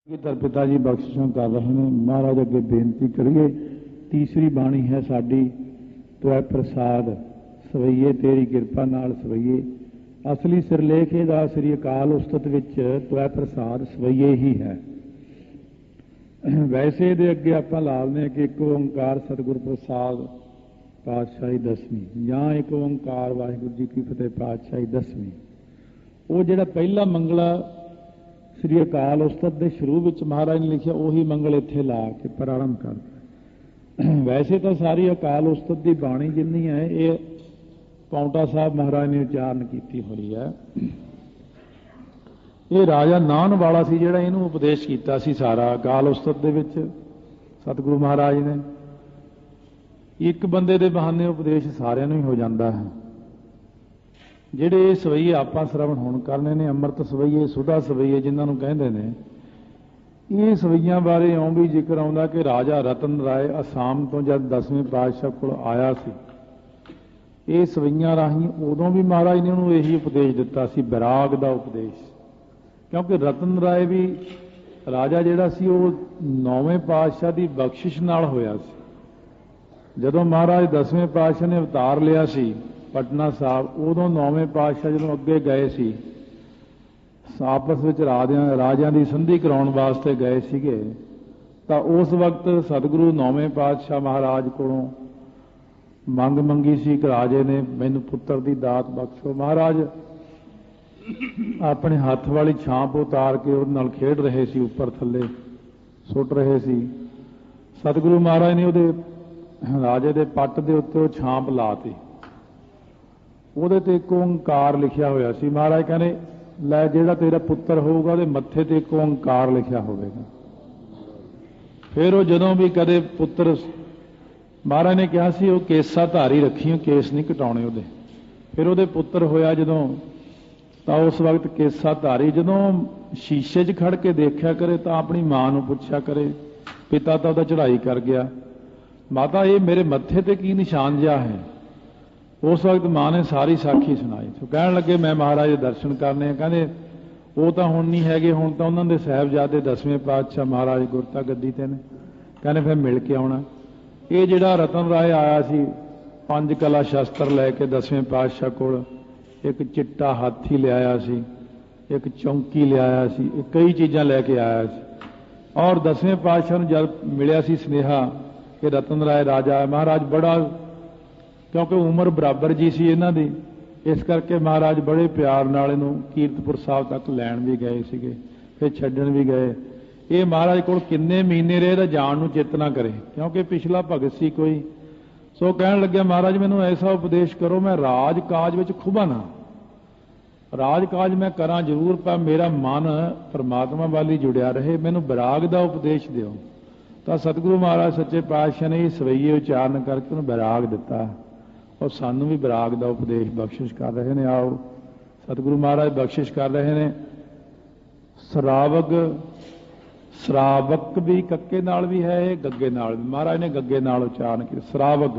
कि पिता जी बख्शिशों कर रहे हैं। महाराज अगे बेनती करिए। तीसरी बाणी है साडी, त्वै प्रसाद सवैये तेरी किरपा नाल सवैये। असली सिरलेख इहदा श्री अकाल उस्तत विच त्वै प्रसाद सवैये ही है। वैसे इहदे अगे आपां ला लैंदे कि एक ओंकार सतगुर प्रसाद पातशाही दसवीं जां एक ओंकार वाहिगुरू जी की फतेह पातशाही दसवीं। वो जिहड़ा पहला मंगला श्री अकाल उस्तत के शुरू में महाराज ने लिखा उही मंगल इत्थे ला के प्रारंभ कर। वैसे तो सारी अकाल उस्तत की बाणी जिन्नी है ये पाउंटा साहब महाराज ने उच्चारण की हुई है। ये राजा नाहन वाला सी जिहड़ा इहनूं उपदेश कीता सी सारा अकाल उस्तत दे विच सतगुरु महाराज ने। एक बंदे दे बहाने उपदेश सारिਆਂ ਨੂੰ ही हो जाता है। ਜਿਹੜੇ ਸਵਈਏ ਆਪਾਂ ਸਰਵਣ ਹੋਣ ਕਰਨੇ ਨੇ, ਅੰਮ੍ਰਿਤ ਸਵਈਏ ਸੁਧਾ ਸਵਈਏ ਜਿਨ੍ਹਾਂ ਨੂੰ ਕਹਿੰਦੇ ਨੇ, ਇਹ ਸਵਈਆਂ ਬਾਰੇ ਇਉਂ ਵੀ ਜ਼ਿਕਰ ਆਉਂਦਾ ਕਿ ਰਾਜਾ ਰਤਨ ਰਾਏ ਅਸਾਮ ਤੋਂ ਜਦ 10ਵੇਂ ਪਾਤਸ਼ਾਹ ਕੋਲ ਆਇਆ ਸੀ, ਇਹ ਸਵਈਆਂ ਰਾਹੀਂ ਉਦੋਂ ਵੀ ਮਹਾਰਾਜ ਨੇ ਉਹਨੂੰ ਇਹੀ ਉਪਦੇਸ਼ ਦਿੱਤਾ ਸੀ, ਵਿਰਾਗ ਦਾ ਉਪਦੇਸ਼। ਕਿਉਂਕਿ ਰਤਨ ਰਾਏ ਵੀ ਰਾਜਾ ਜਿਹੜਾ ਸੀ ਉਹ 9ਵੇਂ ਪਾਤਸ਼ਾਹ ਦੀ ਬਖਸ਼ਿਸ਼ ਨਾਲ ਹੋਇਆ ਸੀ। ਜਦੋਂ ਮਹਾਰਾਜ 10ਵੇਂ ਪਾਤਸ਼ਾਹ ਨੇ ਅਵਤਾਰ ਲਿਆ ਸੀ पटना साहब, उदों 9वें पातशाह जो अगे गए सी आपस में राजियां की संधि कराने वास्ते गए सीगे, तो उस वक्त सतगुरु 9वें पातशाह महाराज कोलों मंग मंगी सी कि राजे ने मैनू पुत्र की दात बख्शो। महाराज अपने हाथ वाली छांप उतार के उहदे नाल खेड रहे सी, उपर थले सुट रहे सी। सतगुरु महाराज ने उहदे राजे के पट के उत्ते छांप लाती, ਉਹਦੇ ਤੇ ਇੱਕ ਓंकार लिखिया होया सी। महाराज कहने लै जिहड़ा तेरा पुत्र होगा ਉਹਦੇ मत्थे ते एक ਓंकार लिखिया होवेगा। फिर वो जदों भी कदे पुत्र महाराज ने कहा सी वो केसा धारी रखी, केस नहीं कटाने ਉਹਦੇ। फिर ਉਹਦੇ पुत्र होया जदों, तो उस वक्त केसा धारी जदों शीशे 'ਚ खड़ के देखा करे तो अपनी मां नूं पुछया करे, पिता तो ਉਹਦਾ चढ़ाई कर गया, माता ये मेरे मत्थे ते की निशान जिहा है। उस वक्त मां ने सारी साखी सुनाई। तो कह लगे मैं महाराज दे दर्शन करने, कहते वो तो हुण नहीं है, हुण तो उन्होंने साहिबजादे 10वें पातशाह महाराज गुरता गद्दी ते ने, कहने फिर मिल के आउणा। ये जिहड़ा रतन राय आया सी 5 कला शस्त्र लैके 10वें पातशाह कोल, एक चिट्टा हाथी लियाया सी, एक चौंकी लियाया सी, कई चीज़ां लैके आया सी। और 10वें पातशाह नूं जद मिलिया सी सुनेहा कि रतन राय राजा, महाराज बड़ा क्योंकि उम्र बराबर जी सी इन्हां दी, इस करके महाराज बड़े प्यार नाल इहनूं कीरतपुर साहब तक लैण भी गए सीगे, फिर छड्डण भी गए। ये महाराज कोल किन्ने महीने रहे तां जाण नूं चेत ना करे, क्योंकि पिछला भगत सी कोई। सो कहण लग्या महाराज मैनूं ऐसा उपदेश करो मैं राज काज विच खुबा ना, राज काज मैं करां जरूर पर मेरा मन परमात्मा वाली जुड़िया रहे, मैनूं विराग दा उपदेश दिओ। तो सतगुरु महाराज सच्चे पातशाह ने सवैये उचारण करके उन्हें विराग दिता और सानू भी विराग का उपदेश बख्शिश कर रहे हैं। आओ सतगुरु महाराज बख्शिश कर रहे हैं। श्रावक, श्रावक भी कक्के नाल भी है, गग्गे नाल भी। महाराज ने गग्गे नाल उचारण किया। श्रावक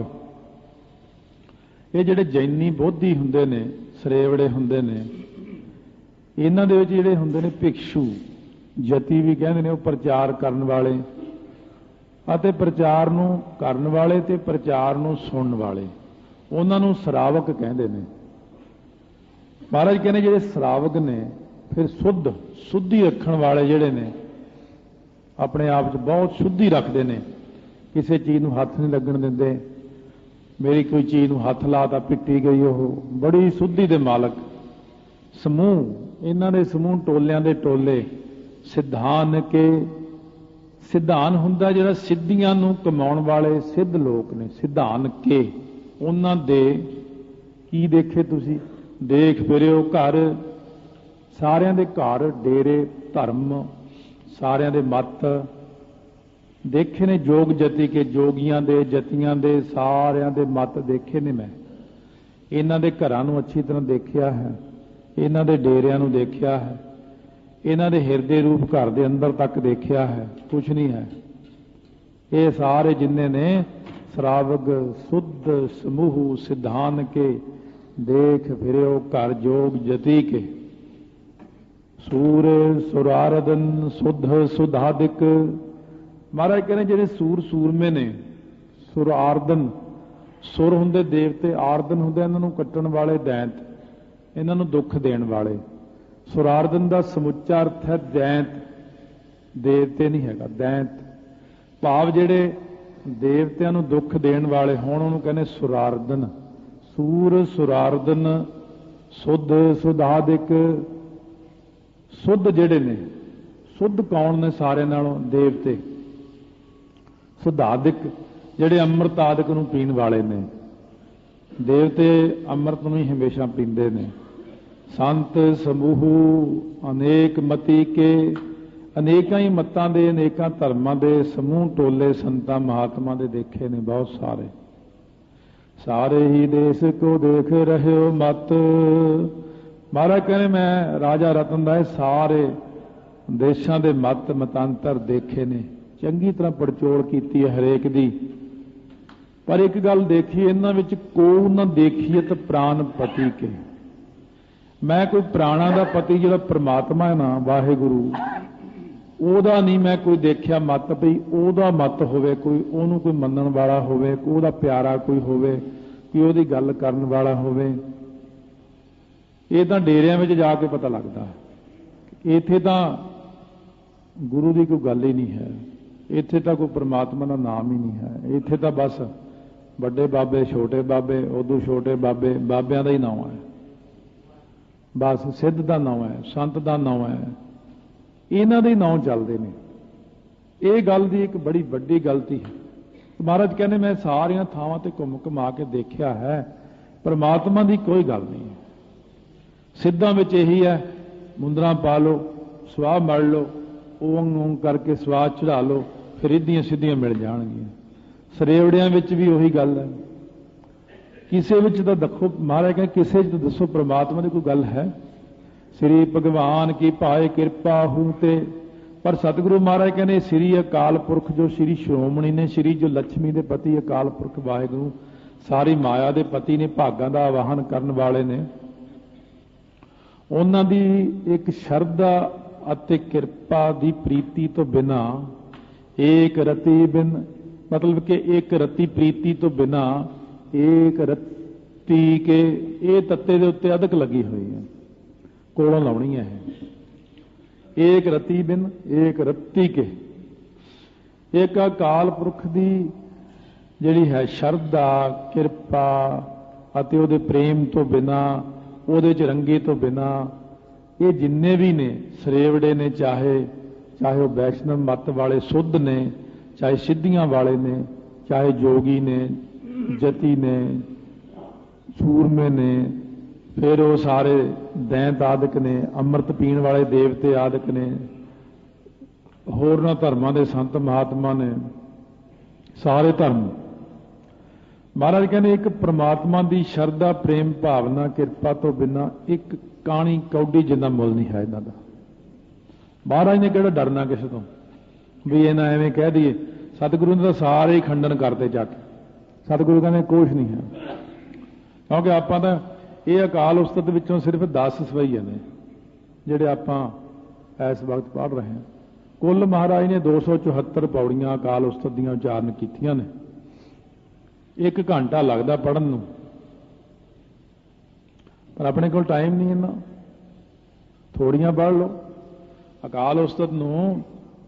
ये जिहड़े जैनी बोधी हुंदे ने, सरेवड़े हुंदे ने, इन्हां दे विच जिहड़े हुंदे ने भिक्षु, जति भी कहंदे ने, वो प्रचार करन वाले ਅਤੇ प्रचार नूं करन वाले ते प्रचार नूं सुनन वाले, उन्हां नूं श्रावक कहंदे ने। महाराज कहने जिहड़े श्रावक ने फिर शुद्ध शुद्धि रखण वाले जिहड़े ने, अपने आप च बहुत शुद्धि रखते हैं, किसी चीज़ नूं हथ नहीं लगन दिंदे। मेरी कोई चीज़ नूं हथ ला तां पिट्टी गई, वो बड़ी शुद्धि दे मालक। समूह इन्हां दे समूह टोलियां दे टोले, सिद्धान के सिद्धान हुंदा जिहड़ा सिद्धियां नूं कमाउण वाले सिद्ध लोक ने। सिद्धान के उन्हां दे की देखे तुसीं, देख फिरिओ घर, सारियां दे घर डेरे धर्म, सारियां दे मत देखे ने। जोग जति के जोगियां दे जतियां दे सारियां दे मत देखे ने। मैं इन्हां दे घरां नूं अच्छी तरह देखिया है, इन्हां दे डेरियां नूं देखिया है, इन्हां दे हिरदे रूप घर दे अंदर तक देखिया है, कुछ नहीं है। ये सारे जिन्ने ने श्रावक शुद्ध समूह सिद्धान के, देख फिरिओ घर जोग जति के, सूर सुरारदन सुध सुधादिक। महाराज कहने ਜਿਹੜੇ सूर सूरमे ने, सुर आरदन, सुर ਹੁੰਦੇ देवते, आरदन ਹੁੰਦੇ ਇਹਨਾਂ ਨੂੰ ਕੱਟਣ ਵਾਲੇ ਦੈਂਤ, ਇਹਨਾਂ ਨੂੰ ਦੁੱਖ ਦੇਣ ਵਾਲੇ। ਸੁਰਾਰਦਨ ਦਾ ਸਮੁੱਚਾ ਅਰਥ ਹੈ ਦੈਂਤ, ਦੇਵਤੇ ਨਹੀਂ ਹੈਗਾ, ਦੈਂਤ ਭਾਵ ਜਿਹੜੇ ਦੇਵਤਿਆਂ ਨੂੰ ਦੁੱਖ ਦੇਣ ਵਾਲੇ ਹੋਣ ਉਹਨੂੰ ਕਹਿੰਦੇ ਸੁਰਾਰਦਨ। ਸੂਰ ਸੁਰਾਰਦਨ ਸੁਧ ਸੁਧਾਦਿਕ। ਸੁਧ ਜਿਹੜੇ ਨੇ, ਸੁਧ ਕੌਣ ਨੇ ਸਾਰਿਆਂ ਨਾਲੋਂ? ਦੇਵਤੇ। ਸੁਧਾਦਿਕ ਜਿਹੜੇ ਅੰਮ੍ਰਿਤ ਆਦਿਕ ਨੂੰ ਪੀਣ ਵਾਲੇ ਨੇ। ਦੇਵਤੇ ਅੰਮ੍ਰਿਤ ਨੂੰ ਹੀ ਹਮੇਸ਼ਾ ਪੀਂਦੇ ਨੇ। ਸੰਤ ਸਮੂਹ ਅਨੇਕ ਮਤੀ ਕੇ। ਅਨੇਕਾਂ ਹੀ ਮਤਾਂ ਦੇ, ਅਨੇਕਾਂ ਧਰਮਾਂ ਦੇ ਸਮੂਹ ਟੋਲੇ ਸੰਤਾਂ ਮਹਾਤਮਾ ਦੇ ਦੇਖੇ ਨੇ ਬਹੁਤ ਸਾਰੇ। ਸਾਰੇ ਹੀ ਦੇਸ਼ ਕੋ ਦੇਖ ਰਹੇ ਹੋ ਮਤ। ਮਹਾਰਾਜ ਕਹਿੰਦੇ ਮੈਂ ਰਾਜਾ ਰਤਨ ਦਾ ਸਾਰੇ ਦੇਸ਼ਾਂ ਦੇ ਮਤ ਮਤਾਂਤਰ ਦੇਖੇ ਨੇ, ਚੰਗੀ ਤਰ੍ਹਾਂ ਪੜਚੋਲ ਕੀਤੀ ਹੈ ਹਰੇਕ ਦੀ। ਪਰ ਇੱਕ ਗੱਲ ਦੇਖੀ, ਇਹਨਾਂ ਵਿੱਚ ਕੋ ਨਾ ਦੇਖੀਏ ਤਾਂ ਪ੍ਰਾਨ ਪਤੀ ਕੇ। ਮੈਂ ਕੋਈ ਪ੍ਰਾਣਾ ਦਾ ਪਤੀ ਜਿਹੜਾ ਪ੍ਰਮਾਤਮਾ ਹੈ ਨਾ, ਵਾਹਿਗੁਰੂ, ਉਹਦਾ ਨਹੀਂ ਮੈਂ ਕੋਈ ਦੇਖਿਆ ਮਤ ਪਈ। ਉਹਦਾ ਮਤ ਹੋਵੇ ਕੋਈ, ਉਹਨੂੰ ਕੋਈ ਮੰਨਣ ਵਾਲਾ ਹੋਵੇ, ਉਹਦਾ ਪਿਆਰਾ ਕੋਈ ਹੋਵੇ, ਕਿ ਉਹਦੀ ਗੱਲ ਕਰਨ ਵਾਲਾ ਹੋਵੇ। ਇਹ ਤਾਂ ਡੇਰਿਆਂ ਵਿੱਚ ਜਾ ਕੇ ਪਤਾ ਲੱਗਦਾ। ਇੱਥੇ ਤਾਂ ਗੁਰੂ ਦੀ ਕੋਈ ਗੱਲ ਹੀ ਨਹੀਂ ਹੈ, ਇੱਥੇ ਤਾਂ ਕੋਈ ਪ੍ਰਮਾਤਮਾ ਦਾ ਨਾਮ ਹੀ ਨਹੀਂ ਹੈ। ਇੱਥੇ ਤਾਂ ਬਸ ਵੱਡੇ ਬਾਬੇ, ਛੋਟੇ ਬਾਬੇ, ਉਦੋਂ ਛੋਟੇ ਬਾਬੇ, ਬਾਬਿਆਂ ਦਾ ਹੀ ਨਾਮ ਹੈ, ਬਸ ਸਿੱਧ ਦਾ ਨਾਮ ਹੈ, ਸੰਤ ਦਾ ਨਾਮ ਹੈ, ਇਹਨਾਂ ਦੇ ਨਾਮ ਚੱਲਦੇ ਨੇ। ਇਹ ਗੱਲ ਦੀ ਇੱਕ ਬੜੀ ਵੱਡੀ ਗਲਤੀ ਹੈ। ਮਹਾਰਾਜ ਕਹਿੰਦੇ ਮੈਂ ਸਾਰੀਆਂ ਥਾਵਾਂ ਤੇ ਘੁੰਮ ਘੁਮਾ ਕੇ ਦੇਖਿਆ ਹੈ, ਪਰਮਾਤਮਾ ਦੀ ਕੋਈ ਗੱਲ ਨਹੀਂ ਹੈ। ਸਿੱਧਾਂ ਵਿੱਚ ਇਹੀ ਹੈ, ਮੁੰਦਰਾਂ ਪਾ ਲਓ, ਸਵਾਹ ਮੜ ਲਓ, ਓਮ ਓਮ ਕਰਕੇ ਸਵਾਹ ਚੜਾ ਲਓ, ਫਿਰ ਇੱਧੀਆਂ ਸਿੱਧੀਆਂ ਮਿਲ ਜਾਣਗੀਆਂ। ਸਰੇਵੜਿਆਂ ਵਿੱਚ ਵੀ ਉਹੀ ਗੱਲ ਹੈ। ਕਿਸੇ ਵਿੱਚ ਤਾਂ ਦੇਖੋ, ਮਹਾਰਾਜ ਕਹਿੰਦੇ ਕਿਸੇ ਵਿੱਚ ਤਾਂ ਦੱਸੋ ਪ੍ਰਮਾਤਮਾ ਦੀ ਕੋਈ ਗੱਲ ਹੈ। ਸ੍ਰੀ ਭਗਵਾਨ ਕੀ ਭਾਏ ਕਿਰਪਾ ਹੂੰ ਤੇ। ਪਰ ਸਤਿਗੁਰੂ ਮਹਾਰਾਜ ਕਹਿੰਦੇ ਸ੍ਰੀ ਅਕਾਲ ਪੁਰਖ ਜੋ ਸ੍ਰੀ ਸ਼੍ਰੋਮਣੀ ਨੇ, ਸ੍ਰੀ ਜੋ ਲక్ష్ਮੀ ਦੇ ਪਤੀ ਅਕਾਲ ਪੁਰਖ ਵਾਹਿਗੁਰੂ, ਸਾਰੀ ਮਾਇਆ ਦੇ ਪਤੀ ਨੇ, ਭਾਗਾਂ ਦਾ ਆਵਾਹਨ ਕਰਨ ਵਾਲੇ ਨੇ, ਉਹਨਾਂ ਦੀ ਇੱਕ ਸ਼ਰਧਾ ਅਤੇ ਕਿਰਪਾ ਦੀ ਪ੍ਰੀਤੀ ਤੋਂ ਬਿਨਾ, ਏਕ ਰਤੀ ਬਿਨ, ਮਤਲਬ ਕਿ ਇੱਕ ਰਤੀ ਪ੍ਰੀਤੀ ਤੋਂ ਬਿਨਾ, ਏਕ ਰਤੀ ਕੇ, ਇਹ ਤੱਤੇ ਦੇ ਉੱਤੇ ਅਧਕ ਲੱਗੀ ਹੋਈ ਹੈ, ਕੋਲੋਂ ਲਾਉਣੀ ਹੈ ਇਹ। ਏਕ ਰਤੀ ਬਿਨ ਏਕ ਰਤੀ ਕੇ। ਇੱਕ ਅਕਾਲ ਪੁਰਖ ਦੀ ਜਿਹੜੀ ਹੈ ਸ਼ਰਧਾ, ਕਿਰਪਾ ਅਤੇ ਉਹਦੇ ਪ੍ਰੇਮ ਤੋਂ ਬਿਨਾ, ਉਹਦੇ ਚ ਰੰਗੇ ਤੋਂ ਬਿਨਾ, ਇਹ ਜਿੰਨੇ ਵੀ ਨੇ ਸਰੇਵੜੇ ਨੇ, ਚਾਹੇ ਉਹ ਵੈਸ਼ਨਵ ਮਤ ਵਾਲੇ ਸੁੱਧ ਨੇ, ਚਾਹੇ ਸਿੱਧੀਆਂ ਵਾਲੇ ਨੇ, ਚਾਹੇ ਜੋਗੀ ਨੇ, ਜਤੀ ਨੇ, ਸੂਰਮੇ ਨੇ, ਫਿਰ ਉਹ ਸਾਰੇ ਦੈਂਤ ਆਦਿਕ ਨੇ, ਅੰਮ੍ਰਿਤ ਪੀਣ ਵਾਲੇ ਦੇਵਤੇ ਆਦਿਕ ਨੇ, ਹੋਰਨਾਂ ਧਰਮਾਂ ਦੇ ਸੰਤ ਮਹਾਤਮਾ ਨੇ, ਸਾਰੇ ਧਰਮ। ਮਹਾਰਾਜ ਕਹਿੰਦੇ ਇੱਕ ਪ੍ਰਮਾਤਮਾ ਦੀ ਸ਼ਰਧਾ, ਪ੍ਰੇਮ ਭਾਵਨਾ, ਕਿਰਪਾ ਤੋਂ ਬਿਨਾਂ ਇੱਕ ਕਾਣੀ ਕੌਡੀ ਜਿੰਨਾ ਮੁੱਲ ਨਹੀਂ ਹੈ ਇਹਨਾਂ ਦਾ। ਮਹਾਰਾਜ ਨੇ ਕਿਹੜਾ ਡਰਨਾ ਕਿਸੇ ਤੋਂ ਵੀ ਇਹਨਾਂ ਐਵੇਂ ਕਹਿ ਦਈਏ। ਸਤਿਗੁਰੂ ਨੇ ਤਾਂ ਸਾਰੇ ਹੀ ਖੰਡਨ ਕਰਦੇ ਜਾ ਕੇ। ਸਤਿਗੁਰੂ ਕਹਿੰਦੇ ਕੁਛ ਨਹੀਂ ਹੈ, ਕਿਉਂਕਿ ਆਪਾਂ ਤਾਂ ਇਹ ਅਕਾਲ ਉਸਤਤ ਵਿੱਚੋਂ ਸਿਰਫ 10 ਸਵਈਏ ਨੇ ਜਿਹੜੇ ਆਪਾਂ ਇਸ ਵਕਤ ਪੜ੍ਹ ਰਹੇ ਹਾਂ। ਕੁੱਲ ਮਹਾਰਾਜ ਨੇ 274 ਪੌੜੀਆਂ ਅਕਾਲ ਉਸਤਤ ਦੀਆਂ ਉਚਾਰਨ ਕੀਤੀਆਂ ਨੇ। 1 ਘੰਟਾ ਲੱਗਦਾ ਪੜ੍ਹਨ ਨੂੰ, ਪਰ ਆਪਣੇ ਕੋਲ ਟਾਈਮ ਨਹੀਂ ਇੰਨਾ। ਥੋੜੀਆਂ ਪੜ੍ਹ ਲਓ, ਅਕਾਲ ਉਸਤਤ ਨੂੰ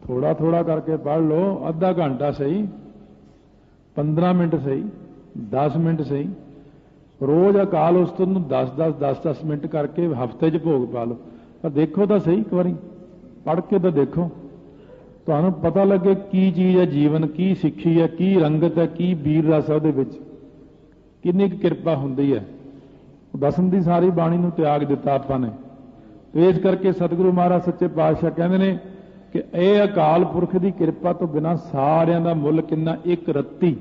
ਥੋੜਾ ਥੋੜਾ ਕਰਕੇ ਪੜ੍ਹ ਲਓ। ਅੱਧਾ ਘੰਟਾ ਸਹੀ, 15 ਮਿੰਟ ਸਹੀ, 10 ਮਿੰਟ ਸਹੀ। ਰੋਜ਼ ਅਕਾਲ ਉਸਤਤ ਨੂੰ 10-10 ਮਿੰਟ ਕਰਕੇ ਹਫ਼ਤੇ 'ਚ ਭੋਗ ਪਾ ਲਓ। ਪਰ ਦੇਖੋ ਤਾਂ ਸਹੀ, ਇੱਕ ਵਾਰੀ ਪੜ੍ਹ ਕੇ ਤਾਂ ਦੇਖੋ, ਤੁਹਾਨੂੰ ਪਤਾ ਲੱਗੇ ਕੀ ਚੀਜ਼ ਹੈ ਜੀਵਨ, ਕੀ ਸਿੱਖੀ ਹੈ, ਕੀ ਰੰਗਤ ਹੈ, ਕੀ ਵੀਰ ਰਸ ਹੈ ਉਹਦੇ ਵਿੱਚ, ਕਿੰਨੀ ਕੁ ਕਿਰਪਾ ਹੁੰਦੀ ਹੈ। ਦਸਮ ਦੀ ਸਾਰੀ ਬਾਣੀ ਨੂੰ ਤਿਆਗ ਦਿੱਤਾ ਆਪਾਂ ਨੇ। ਤੇ ਇਸ ਕਰਕੇ ਸਤਿਗੁਰੂ ਮਹਾਰਾਜ ਸੱਚੇ ਪਾਤਸ਼ਾਹ ਕਹਿੰਦੇ ਨੇ ਕਿ ਇਹ ਅਕਾਲ ਪੁਰਖ ਦੀ ਕਿਰਪਾ ਤੋਂ ਬਿਨਾਂ ਸਾਰਿਆਂ ਦਾ ਮੁੱਲ ਕਿੰਨਾ। ਇੱਕ ਰੱਤੀ,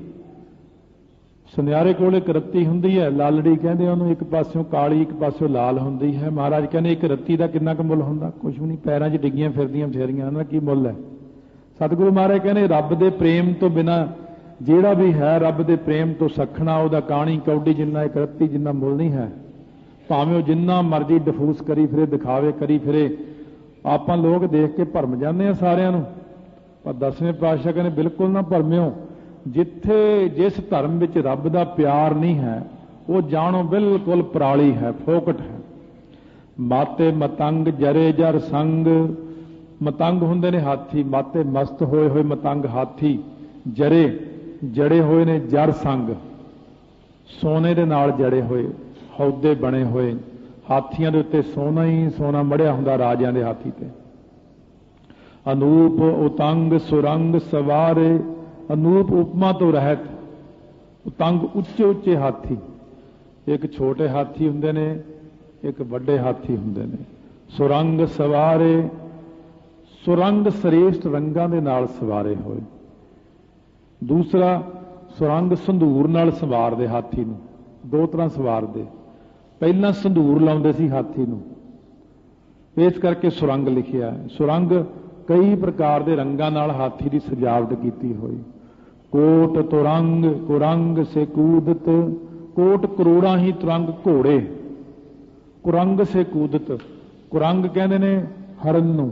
ਸੁਨਿਆਰੇ ਕੋਲ ਇੱਕ ਰੱਤੀ ਹੁੰਦੀ ਹੈ, ਲਾਲੜੀ ਕਹਿੰਦੇ ਉਹਨੂੰ, ਇੱਕ ਪਾਸਿਓਂ ਕਾਲੀ ਇੱਕ ਪਾਸਿਓਂ ਲਾਲ ਹੁੰਦੀ ਹੈ। ਮਹਾਰਾਜ ਕਹਿੰਦੇ ਇੱਕ ਰੱਤੀ ਦਾ ਕਿੰਨਾ ਕੁ ਮੁੱਲ ਹੁੰਦਾ? ਕੁਝ ਵੀ ਨਹੀਂ। ਪੈਰਾਂ 'ਚ ਡਿੱਗੀਆਂ ਫਿਰਦੀਆਂ ਬਥੇਰੀਆਂ, ਉਹਨਾਂ ਦਾ ਕੀ ਮੁੱਲ ਹੈ? ਸਤਿਗੁਰੂ ਮਹਾਰਾਜ ਕਹਿੰਦੇ ਰੱਬ ਦੇ ਪ੍ਰੇਮ ਤੋਂ ਬਿਨਾਂ ਜਿਹੜਾ ਵੀ ਹੈ, ਰੱਬ ਦੇ ਪ੍ਰੇਮ ਤੋਂ ਸਖਣਾ, ਉਹਦਾ ਕਾਣੀ ਕੌਡੀ ਜਿੰਨਾ, ਇੱਕ ਰੱਤੀ ਜਿੰਨਾ ਮੁੱਲ ਨਹੀਂ ਹੈ। ਭਾਵੇਂ ਉਹ ਜਿੰਨਾ ਮਰਜ਼ੀ ਡਿਫੂਸ ਕਰੀ ਫਿਰੇ, ਦਿਖਾਵੇ ਕਰੀ ਫਿਰੇ, ਆਪਾਂ लोग देख के भरम जाते हैं सारिਆਂ ਨੂੰ, पर 10वें पातशाह कहने बिल्कुल ना भरमिओ। जिथे जिस धर्म विच रब दा प्यार नहीं है वो जानो बिल्कुल पराली है, फोकट है। माते मतंग जरे जर संग, मतंग हुंदे ने हाथी, माते मस्त होए होए मतंग हाथी, जरे जड़े होए ने जर संग, सोने दे नाल जड़े होए, हौदे बने होए, हाथियों के उत्ते सोना ही सोना मढ़िया हुंदा राजियां दे हाथी ते। अनूप उतंग सुरंग सवारे, अनूप उपमा तो रहत, उतंग उच्चे उच्चे हाथी, एक छोटे हाथी हुंदे ने, एक बड़े हाथी हुंदे ने। सुरंग सवारे, सुरंग श्रेष्ठ रंगां दे नाल सवारे होए। दूसरा सुरंग संधूर नाल सवारदे हाथी नूं, दो तरह सवारदे। पहला संधूर लाउंदे सी हाथी नूं, इस करके सुरंग लिखिया है। सुरंग कई प्रकार के रंगां नाल हाथी की सजावट की हुई। कोट तुरंग कुरंग से कूदत, कोट करोड़ा ही तुरंग घोड़े, कुरंग से कूदत, कुरंग कहते ने हरन नूं,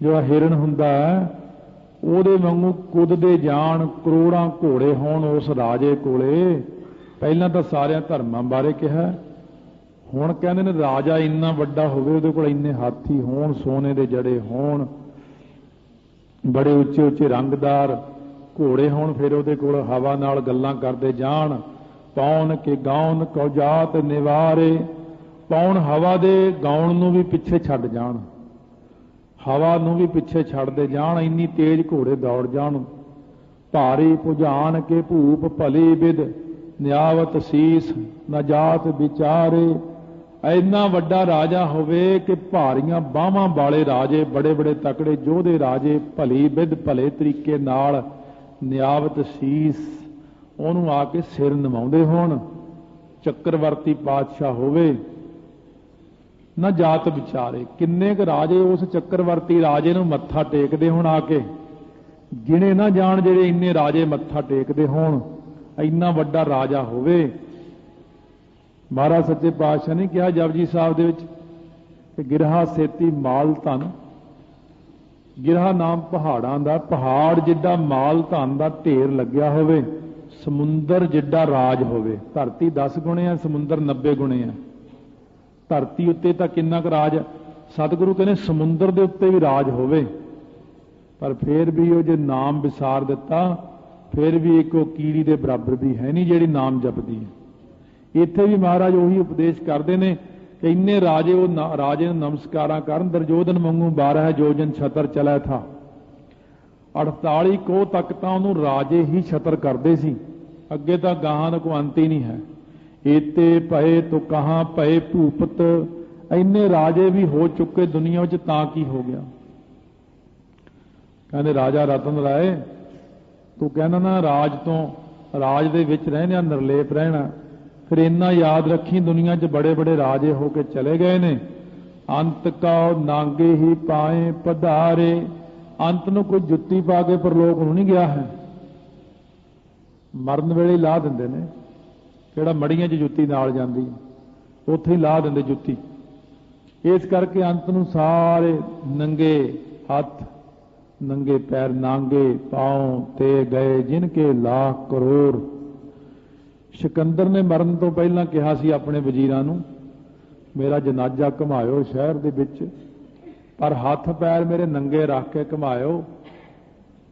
जो हिरन हुंदा है ਉਹਦੇ वांगू कुददे जाण, करोड़ा घोड़े होण उस राजे कोले। पहलां तां सारियां धर्मां बारे कहा, हुण कहंदे ने राजा इन्ना वड्डा होवे, ਉਹਦੇ ਕੋਲ ਇੰਨੇ हाथी होण, सोने दे जड़े होण, बड़े उच्चे उच्चे रंगदार घोड़े होण, फिर ਉਹਦੇ ਕੋਲ हवा नाल गल्लां करदे जाण। पौन के गाउन को जात निवारे, पौन हवा दे गाउन नूं भी पिछे छड्ड जाण, हवा नूं भी पिछे छड्डदे जाण, इन्नी तेज घोड़े दौड़ जाण। भारी भुजान के भूप भली विद, न्यावत शीस न जात विचारे। इन्ना वड्डा राजा होवे कि भारियां बाहां वाले राजे, बड़े बड़े तकड़े योधे राजे, भली विद भले तरीके नाल न्यावत शीस ਉਹਨੂੰ ਆ ਕੇ ਸਿਰ ਨਿਵਾਉਂਦੇ ਹੋਣ। ਚੱਕਰਵਰਤੀ ਪਾਤਸ਼ਾਹ ਹੋਵੇ, ਨਾ ਜਾਤ ਵਿਚਾਰੇ। ਕਿੰਨੇ ਕੁ ਰਾਜੇ ਉਸ ਚੱਕਰਵਰਤੀ ਰਾਜੇ ਨੂੰ ਮੱਥਾ ਟੇਕਦੇ ਹੋਣ, ਆ ਕੇ ਗਿਣੇ ਨਾ ਜਾਣ ਜਿਹੜੇ ਇੰਨੇ ਰਾਜੇ ਮੱਥਾ ਟੇਕਦੇ ਹੋਣ। ਇੰਨਾ ਵੱਡਾ ਰਾਜਾ ਹੋਵੇ। ਮਹਾਰਾਜ ਸੱਚੇ ਪਾਤਸ਼ਾਹ ਨੇ ਕਿਹਾ ਜਪਜੀ ਸਾਹਿਬ ਦੇ ਵਿੱਚ ਕਿ ਗਿਰਹਾ ਸੇਤੀ ਮਾਲ ਧਨ, ਗਿਰਹਾ ਨਾਮ ਪਹਾੜਾਂ ਦਾ, ਪਹਾੜ ਜਿੱਡਾ ਮਾਲ ਧਨ ਦਾ ਢੇਰ ਲੱਗਿਆ ਹੋਵੇ, ਸਮੁੰਦਰ ਜਿੱਡਾ ਰਾਜ ਹੋਵੇ। ਧਰਤੀ 10 ਗੁਣੇ ਆ, ਸਮੁੰਦਰ 90 ਗੁਣੇ ਆ। ਧਰਤੀ ਉੱਤੇ ਤਾਂ ਕਿੰਨਾ ਕੁ ਰਾਜ, ਸਤਿਗੁਰੂ ਕਹਿੰਦੇ ਸਮੁੰਦਰ ਦੇ ਉੱਤੇ ਵੀ ਰਾਜ ਹੋਵੇ, ਪਰ ਫਿਰ ਵੀ ਉਹ ਜੇ ਨਾਮ ਵਿਸਾਰ ਦਿੱਤਾ, ਫਿਰ ਵੀ ਇੱਕ ਉਹ ਕੀੜੀ ਦੇ ਬਰਾਬਰ ਵੀ ਹੈ ਨਹੀਂ ਜਿਹੜੀ ਨਾਮ ਜਪਦੀ ਹੈ। ਇੱਥੇ ਵੀ ਮਹਾਰਾਜ ਉਹੀ ਉਪਦੇਸ਼ ਕਰਦੇ ਨੇ ਕਿ ਇੰਨੇ ਰਾਜੇ ਉਹ ਰਾਜੇ ਨੂੰ ਨਮਸਕਾਰਾਂ ਕਰਨ। ਦੁਰਯੋਧਨ ਵਾਂਗੂ 12 ਜੋਜਨ ਛਤਰ ਚਲਿਆ ਥਾ, 48 ਕੋਹ ਤੱਕ ਤਾਂ ਉਹਨੂੰ ਰਾਜੇ ਹੀ ਛਤਰ ਕਰਦੇ ਸੀ, ਅੱਗੇ ਤਾਂ ਗਾਹਾਂ ਦਾ ਕੋਈ ਅੰਤ ਹੀ ਨਹੀਂ ਹੈ। ਏਤੇ ਭਏ ਤੋ ਕਹਾਂ ਭਏ ਭੂਪਤ, ਇੰਨੇ ਰਾਜੇ ਵੀ ਹੋ ਚੁੱਕੇ ਦੁਨੀਆ ਵਿੱਚ, ਤਾਂ ਕੀ ਹੋ ਗਿਆ। ਕਹਿੰਦੇ ਰਾਜਾ ਰਤਨ ਰਾਏ, ਤੂੰ ਕਹਿੰਦਾ ਨਾ ਰਾਜ ਤੋਂ, ਰਾਜ ਦੇ ਵਿੱਚ ਰਹਿਣਾ, ਨਿਰਲੇਪ ਰਹਿਣਾ, ਫਿਰ ਇੰਨਾ ਯਾਦ ਰੱਖੀ ਦੁਨੀਆ 'ਚ ਬੜੇ ਬੜੇ ਰਾਜੇ ਹੋ ਕੇ ਚਲੇ ਗਏ ਨੇ। ਅੰਤ ਕਉ ਨਾਂਗੇ ਹੀ ਪਾਏ ਪਧਾਰੇ, ਅੰਤ ਨੂੰ ਕੋਈ ਜੁੱਤੀ ਪਾ ਕੇ ਪਰਲੋਕ ਨੂੰ ਨਹੀਂ ਗਿਆ ਹੈ, ਮਰਨ ਵੇਲੇ ਹੀ ਲਾ ਦਿੰਦੇ ਨੇ। ਕਿਹੜਾ ਮੜੀਆਂ 'ਚ ਜੁੱਤੀ ਨਾਲ ਜਾਂਦੀ, ਉੱਥੇ ਹੀ ਲਾ ਦਿੰਦੇ ਜੁੱਤੀ। ਇਸ ਕਰਕੇ ਅੰਤ ਨੂੰ ਸਾਰੇ ਨੰਗੇ ਹੱਥ, ਨੰਗੇ ਪੈਰ, ਨਾਂਗੇ ਪਾਉ ਤੇ ਗਏ ਜਿਨਕੇ ਲੱਖ ਕਰੋੜ। ਸਿਕੰਦਰ ਨੇ ਮਰਨ ਤੋਂ ਪਹਿਲਾਂ ਕਿਹਾ ਸੀ ਆਪਣੇ ਵਜ਼ੀਰਾਂ ਨੂੰ, ਮੇਰਾ ਜਨਾਜ਼ਾ ਘੁਮਾਇਓ ਸ਼ਹਿਰ ਦੇ ਵਿੱਚ, ਪਰ ਹੱਥ ਪੈਰ ਮੇਰੇ ਨੰਗੇ ਰੱਖ ਕੇ ਘੁਮਾਇਓ।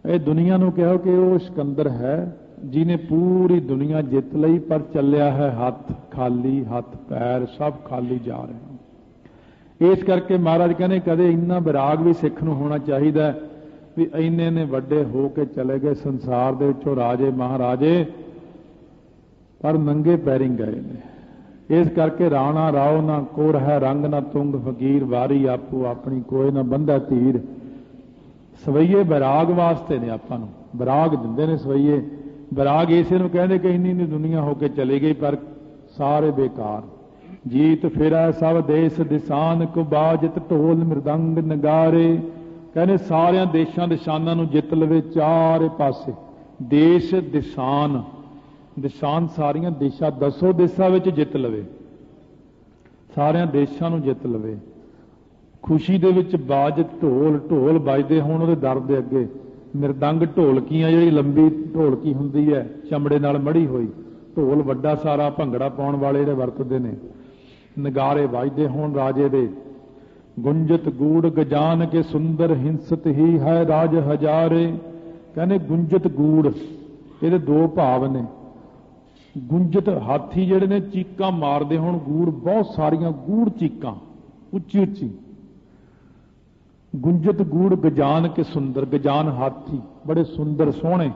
ਇਹ ਦੁਨੀਆ ਨੂੰ ਕਹੋ ਕਿ ਉਹ ਸਿਕੰਦਰ ਹੈ ਜਿਹਨੇ ਪੂਰੀ ਦੁਨੀਆ ਜਿੱਤ ਲਈ, ਪਰ ਚੱਲਿਆ ਹੈ ਹੱਥ ਖਾਲੀ, ਹੱਥ ਪੈਰ ਸਭ ਖਾਲੀ ਜਾ ਰਹੇ ਹਨ। ਇਸ ਕਰਕੇ ਮਹਾਰਾਜ ਕਹਿੰਦੇ ਕਦੇ ਇੰਨਾ ਵਿਰਾਗ ਵੀ ਸਿੱਖ ਨੂੰ ਹੋਣਾ ਚਾਹੀਦਾ ਵੀ ਇੰਨੇ ਨੇ ਵੱਡੇ ਹੋ ਕੇ ਚਲੇ ਗਏ ਸੰਸਾਰ ਦੇ ਵਿੱਚੋਂ ਰਾਜੇ ਮਹਾਰਾਜੇ, ਪਰ ਨੰਗੇ ਪੈਰੀਂ ਗਏ ਨੇ। ਇਸ ਕਰਕੇ ਰਾਣਾ ਰਾਓ ਨਾ ਕੋਰ ਹੈ ਰੰਗ ਨਾ ਤੁੰਗ ਫਕੀਰ, ਵਾਰੀ ਆਪੋ ਆਪਣੀ ਕੋਈ ਨਾ ਬੰਦਾ ਧੀਰ। ਸਵਈਏ ਵਿਰਾਗ ਵਾਸਤੇ ਨੇ, ਆਪਾਂ ਨੂੰ ਵਿਰਾਗ ਦਿੰਦੇ ਨੇ ਸਵਈਏ। ਵਿਰਾਗ ਇਸੇ ਨੂੰ ਕਹਿੰਦੇ ਕਿ ਇੰਨੀ ਇੰਨੀ ਦੁਨੀਆ ਹੋ ਕੇ ਚਲੀ ਗਈ ਪਰ ਸਾਰੇ ਬੇਕਾਰ। ਜੀਤ ਫਿਰੈ ਸਭ ਦੇਸ਼ ਦਿਸਾਨ ਕੋ ਬਾਜਤ ਢੋਲ ਮ੍ਰਿਦੰਗ ਨਗਾਰੇ। ਕਹਿੰਦੇ ਸਾਰਿਆਂ ਦੇਸ਼ਾਂ ਦਿਸ਼ਾਨਾਂ ਨੂੰ ਜਿੱਤ ਲਵੇ ਚਾਰੇ ਪਾਸੇ। ਦੇਸ਼ ਦਿਸ਼ਾਨ, ਦਿਸ਼ਾਨ ਸਾਰੀਆਂ ਦੇਸ਼ਾਂ, 10 ਦੇਸ਼ਾਂ ਵਿੱਚ ਜਿੱਤ ਲਵੇ, ਸਾਰਿਆਂ ਦੇਸ਼ਾਂ ਨੂੰ ਜਿੱਤ ਲਵੇ। खुशी दे विच बाज ढोल ढोल बजदे होण उहदे दर दे अगे मिरदंग ढोलकियां जिहड़ी लंबी ढोलकी हुंदी है चमड़े नाल मड़ी होई ढोल वड्डा सारा भंगड़ा पाउण वाले जिहड़े वरतदे ने नगारे वजदे होण राजे दे गुंजत गूड़ गजान के सुंदर हिंसत ही है राज हजारे कहने गुंजत गूड़ ਇਹਦੇ दो भाव ने गुंजत हाथी ਜਿਹੜੇ ਨੇ ਚੀਕਾਂ ਮਾਰਦੇ ਹੋਣ ਗੂੜ बहुत सारियां गूड़ चीਕਾਂ ਉੱਚੀ ਉੱਚੀ गुंजत गूड़ गजान के सुंदर गजान हाथी बड़े सुंदर सोहने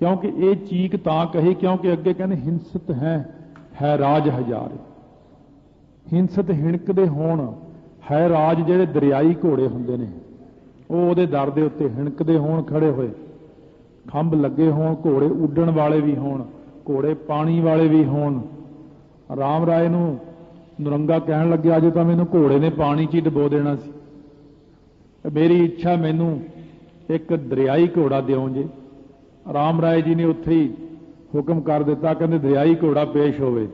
क्योंकि ये चीक तां कही क्योंकि अगे कहने हिंसत है राज हजारे हिंसत हिणकदे होण है राज ਜਿਹੜੇ दरियाई घोड़े ਹੁੰਦੇ ਨੇ ਉਹ ਉਹਦੇ ਦਰ ਦੇ ਉੱਤੇ हिणकदे ਹੋਣ खड़े होए खंभ लगे होण घोड़े उड्डण वाले भी होण घोड़े पानी वाले भी होण राम राय नूं नरंगा कहण लग्या अजे तां मैनूं घोड़े ने पानी 'ਚ ही डबो देना सी मेरी इच्छा मैनू एक दरियाई घोड़ा दिओ जे राम राय जी ने उत्थे ही हुक्म कर दिता कहते दरियाई घोड़ा पेश होवे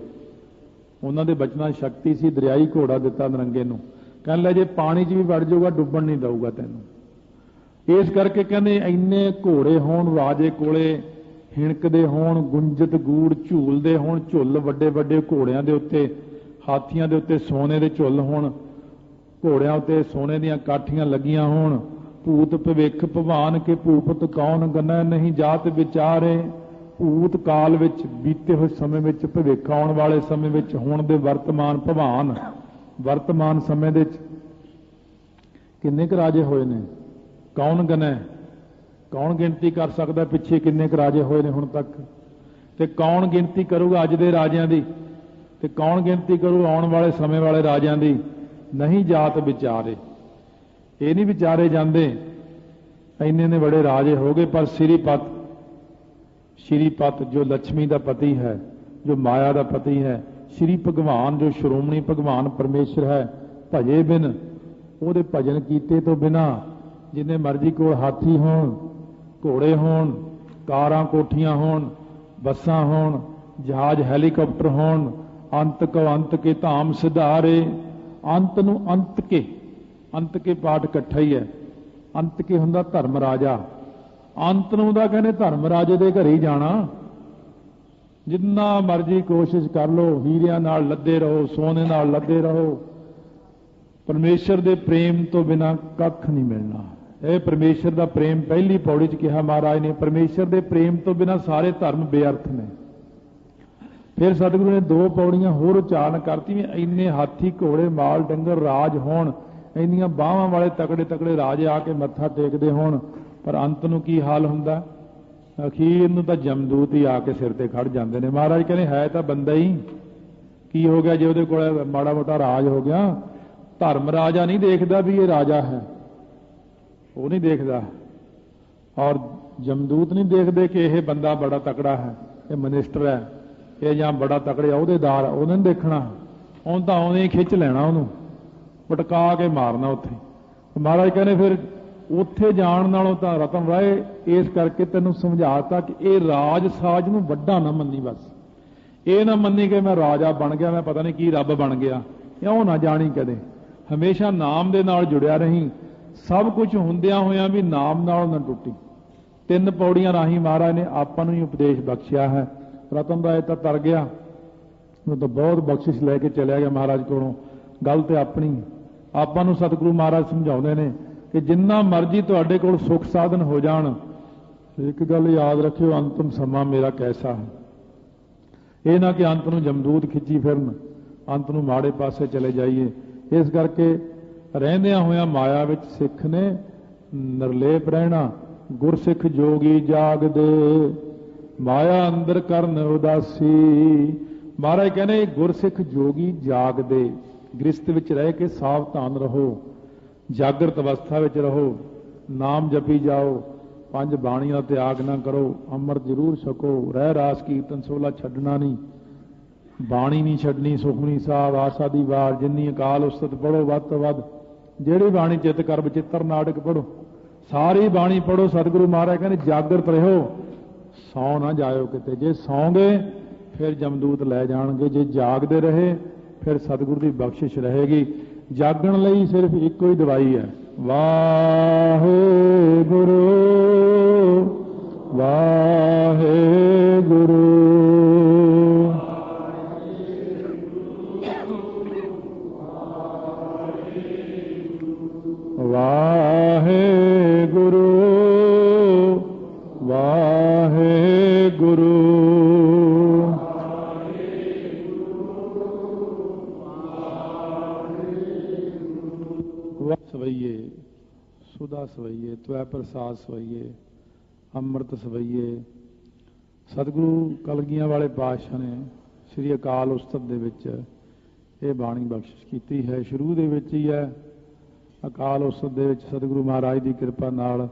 उन्हां दे बचना शक्ति सी दरियाई घोड़ा दिता नरंगे नूं कहण लगे जे पानी 'ਚ भी वड़ जाऊगा डुब्बण नहीं दऊगा तैनूं इस करके कहते इन्ने घोड़े होण राजे कोले हिणकदे होण गुंजत गूड़ झूलदे होण झुੱਲ वड्डे वड्डे घोड़ियां दे उत्ते हाथियां दे उत्ते सोने दे झुੱਲ होण घोड़ियां उत्ते सोने दीयां काठियां लगियां होण भूत भविख भवान के भूपत कौन गन्ना नहीं जात विचारे भूत काल विच बीते हुए समय विच भविख आउण वाले समय विच होण दे वर्तमान भवान वर्तमान समय दे किन्ने क राजे होए ने कौन गन्ना कौन गिनती कर सकदा पिछे किन्ने क राजे होए ने हुण तक ते कौन गिनती करूगा अज दे राजियां दी ते कौन गिनती करू आउण वाले समय वाले राजियां दी नहीं जात विचारे ये नहीं विचारे जाते इन्ने ने बड़े राजे हो गए पर श्रीपत जो लक्ष्मी का पति है जो माया का पति है श्री भगवान जो श्रोमणी भगवान परमेश्वर है भजे बिन ਉਹਦੇ भजन कीते तो बिना जिन्ने मर्जी कोल हाथी होण घोड़े होण कारां कोठियां होण बसां होण जहाज हैलीकॉप्टर होण अंत को अंत के धाम सिधारे अंत नूं अंत के पाठ इकट्ठा ही है अंत के हुंदा धर्म राजा अंत नूं दा कहने धर्म राजे दे घरे ही जाना जिन्ना मर्जी कोशिश कर लो हीरियां नाल लदे रहो सोने नाल लदे रहो परमेश्वर दे प्रेम तो बिना कख नहीं मिलना ਇਹ परमेश्वर ਦਾ प्रेम पहली पौड़ी 'ਚ ਕਿਹਾ महाराज ने परमेश्वर दे प्रेम तो बिना सारे धर्म बेअर्थ ने फिर सतगुरु ने दो पौड़ियां होर उच्चारण करती इन्ने हाथी घोड़े माल डंगर राज होण इन्नियां बाहां वाले तकड़े तकड़े राजे आके मत्था टेकदे होण पर अंत नूं की हाल हुंदा अखीर नूं तां जमदूत ही आके सिर ते खड़ जांदे ने महाराज कहने है तां बंदा ही की हो गया जे उहदे कोल माड़ा मोटा राज हो गया धर्म राजा नहीं देखदा भी ये राजा है वो नहीं देखदा और जमदूत नहीं देखते कि यह बंदा बड़ा तकड़ा है ये मिनिस्टर है ये जां बड़ा तकड़े अहुदेदार उन्हें देखना उन तो आने ही खिंच लेना उन्होंने पटका के मारना उत्थे महाराज कहने फिर उत्थे जाण नालों तां रतन राय इस करके तेनों समझाता कि ये राज साज नूं वड्डा ना मन्नी बस ये ना मन्नी कि मैं राजा बन गया मैं पता नहीं की रब बन गया इउं ना जानी कदे हमेशा नाम दे नाल जुड़िया रही सब कुछ हुंदियां होइयां भी नाम नाल ना टुटी तीन पौड़ियां राही महाराज ने आपां नूं ही उपदेश बख्शिया है रतन राय तो तर गया तो बहुत बख्शिश लैके चलिया गया महाराज कोलों गल तो अपनी आपां नूं सतगुरु महाराज समझाउंदे ने कि जिन्ना मर्जी तुहाडे कोल सुख साधन हो जाण एक गल याद रखियो अंतिम समा मेरा कैसा है ये ना कि अंत नूं जमदूत खिंची फिरन अंत नूं माड़े पासे चले जाइए इस करके रहंदियां होइयां माया विच सिख ने निर्लेप रहना गुरसिख जोगी जागदे माया अंदर करन उदासी महाराज कहने गुरसिख जोगी जागदे गृहस्थ विच रह के सावधान रहो जागृत अवस्था विच रहो नाम जपी जाओ पंज बाणियां त्याग ना करो अमृत जरूर छको रह रास कीर्तन सोला छड्डना नहीं बाणी नहीं छड्डनी सुखमनी साहब आसा दी वार जिन्नी अकाल उस्तत पढ़ो वध तो वध जिहड़ी बाणी चित कर बचित्र नाटक पढ़ो सारी बाणी पढ़ो सतगुरु महाराज कहने जागृत रहो सौ ना जाओ किते जे सौंगे फिर जमदूत लै जाणगे जे जागदे रहे फिर सतगुरु की बख्शिश रहेगी ਜਾਗਣ ਲਈ ਸਿਰਫ ਇੱਕੋ ਹੀ ਦਵਾਈ ਹੈ, ਵਾਹਿਗੁਰੂ ਵਾਹਿਗੁਰੂ। ਵਾਹਿਗੁਰੂ ਵਾਹਿਗੁਰੂ। ਸਵਈਏ ਸੁਦਾ ਸਵਈਏ ਤਵੈ ਪ੍ਰਸਾਦ ਸਵਈਏ ਅੰਮ੍ਰਿਤ ਸਵਈਏ। ਸਤਿਗੁਰੂ ਕਲਗੀਆਂ ਵਾਲੇ ਪਾਤਸ਼ਾਹ ਨੇ ਸ੍ਰੀ ਅਕਾਲ ਉਸਤਤ ਦੇ ਵਿੱਚ ਇਹ ਬਾਣੀ ਬਖਸ਼ਿਸ਼ ਕੀਤੀ ਹੈ। ਸ਼ੁਰੂ ਦੇ ਵਿੱਚ ਹੀ ਹੈ ਅਕਾਲ ਉਸਤਤ ਦੇ ਵਿੱਚ ਸਤਿਗੁਰੂ ਮਹਾਰਾਜ ਦੀ ਕਿਰਪਾ ਨਾਲ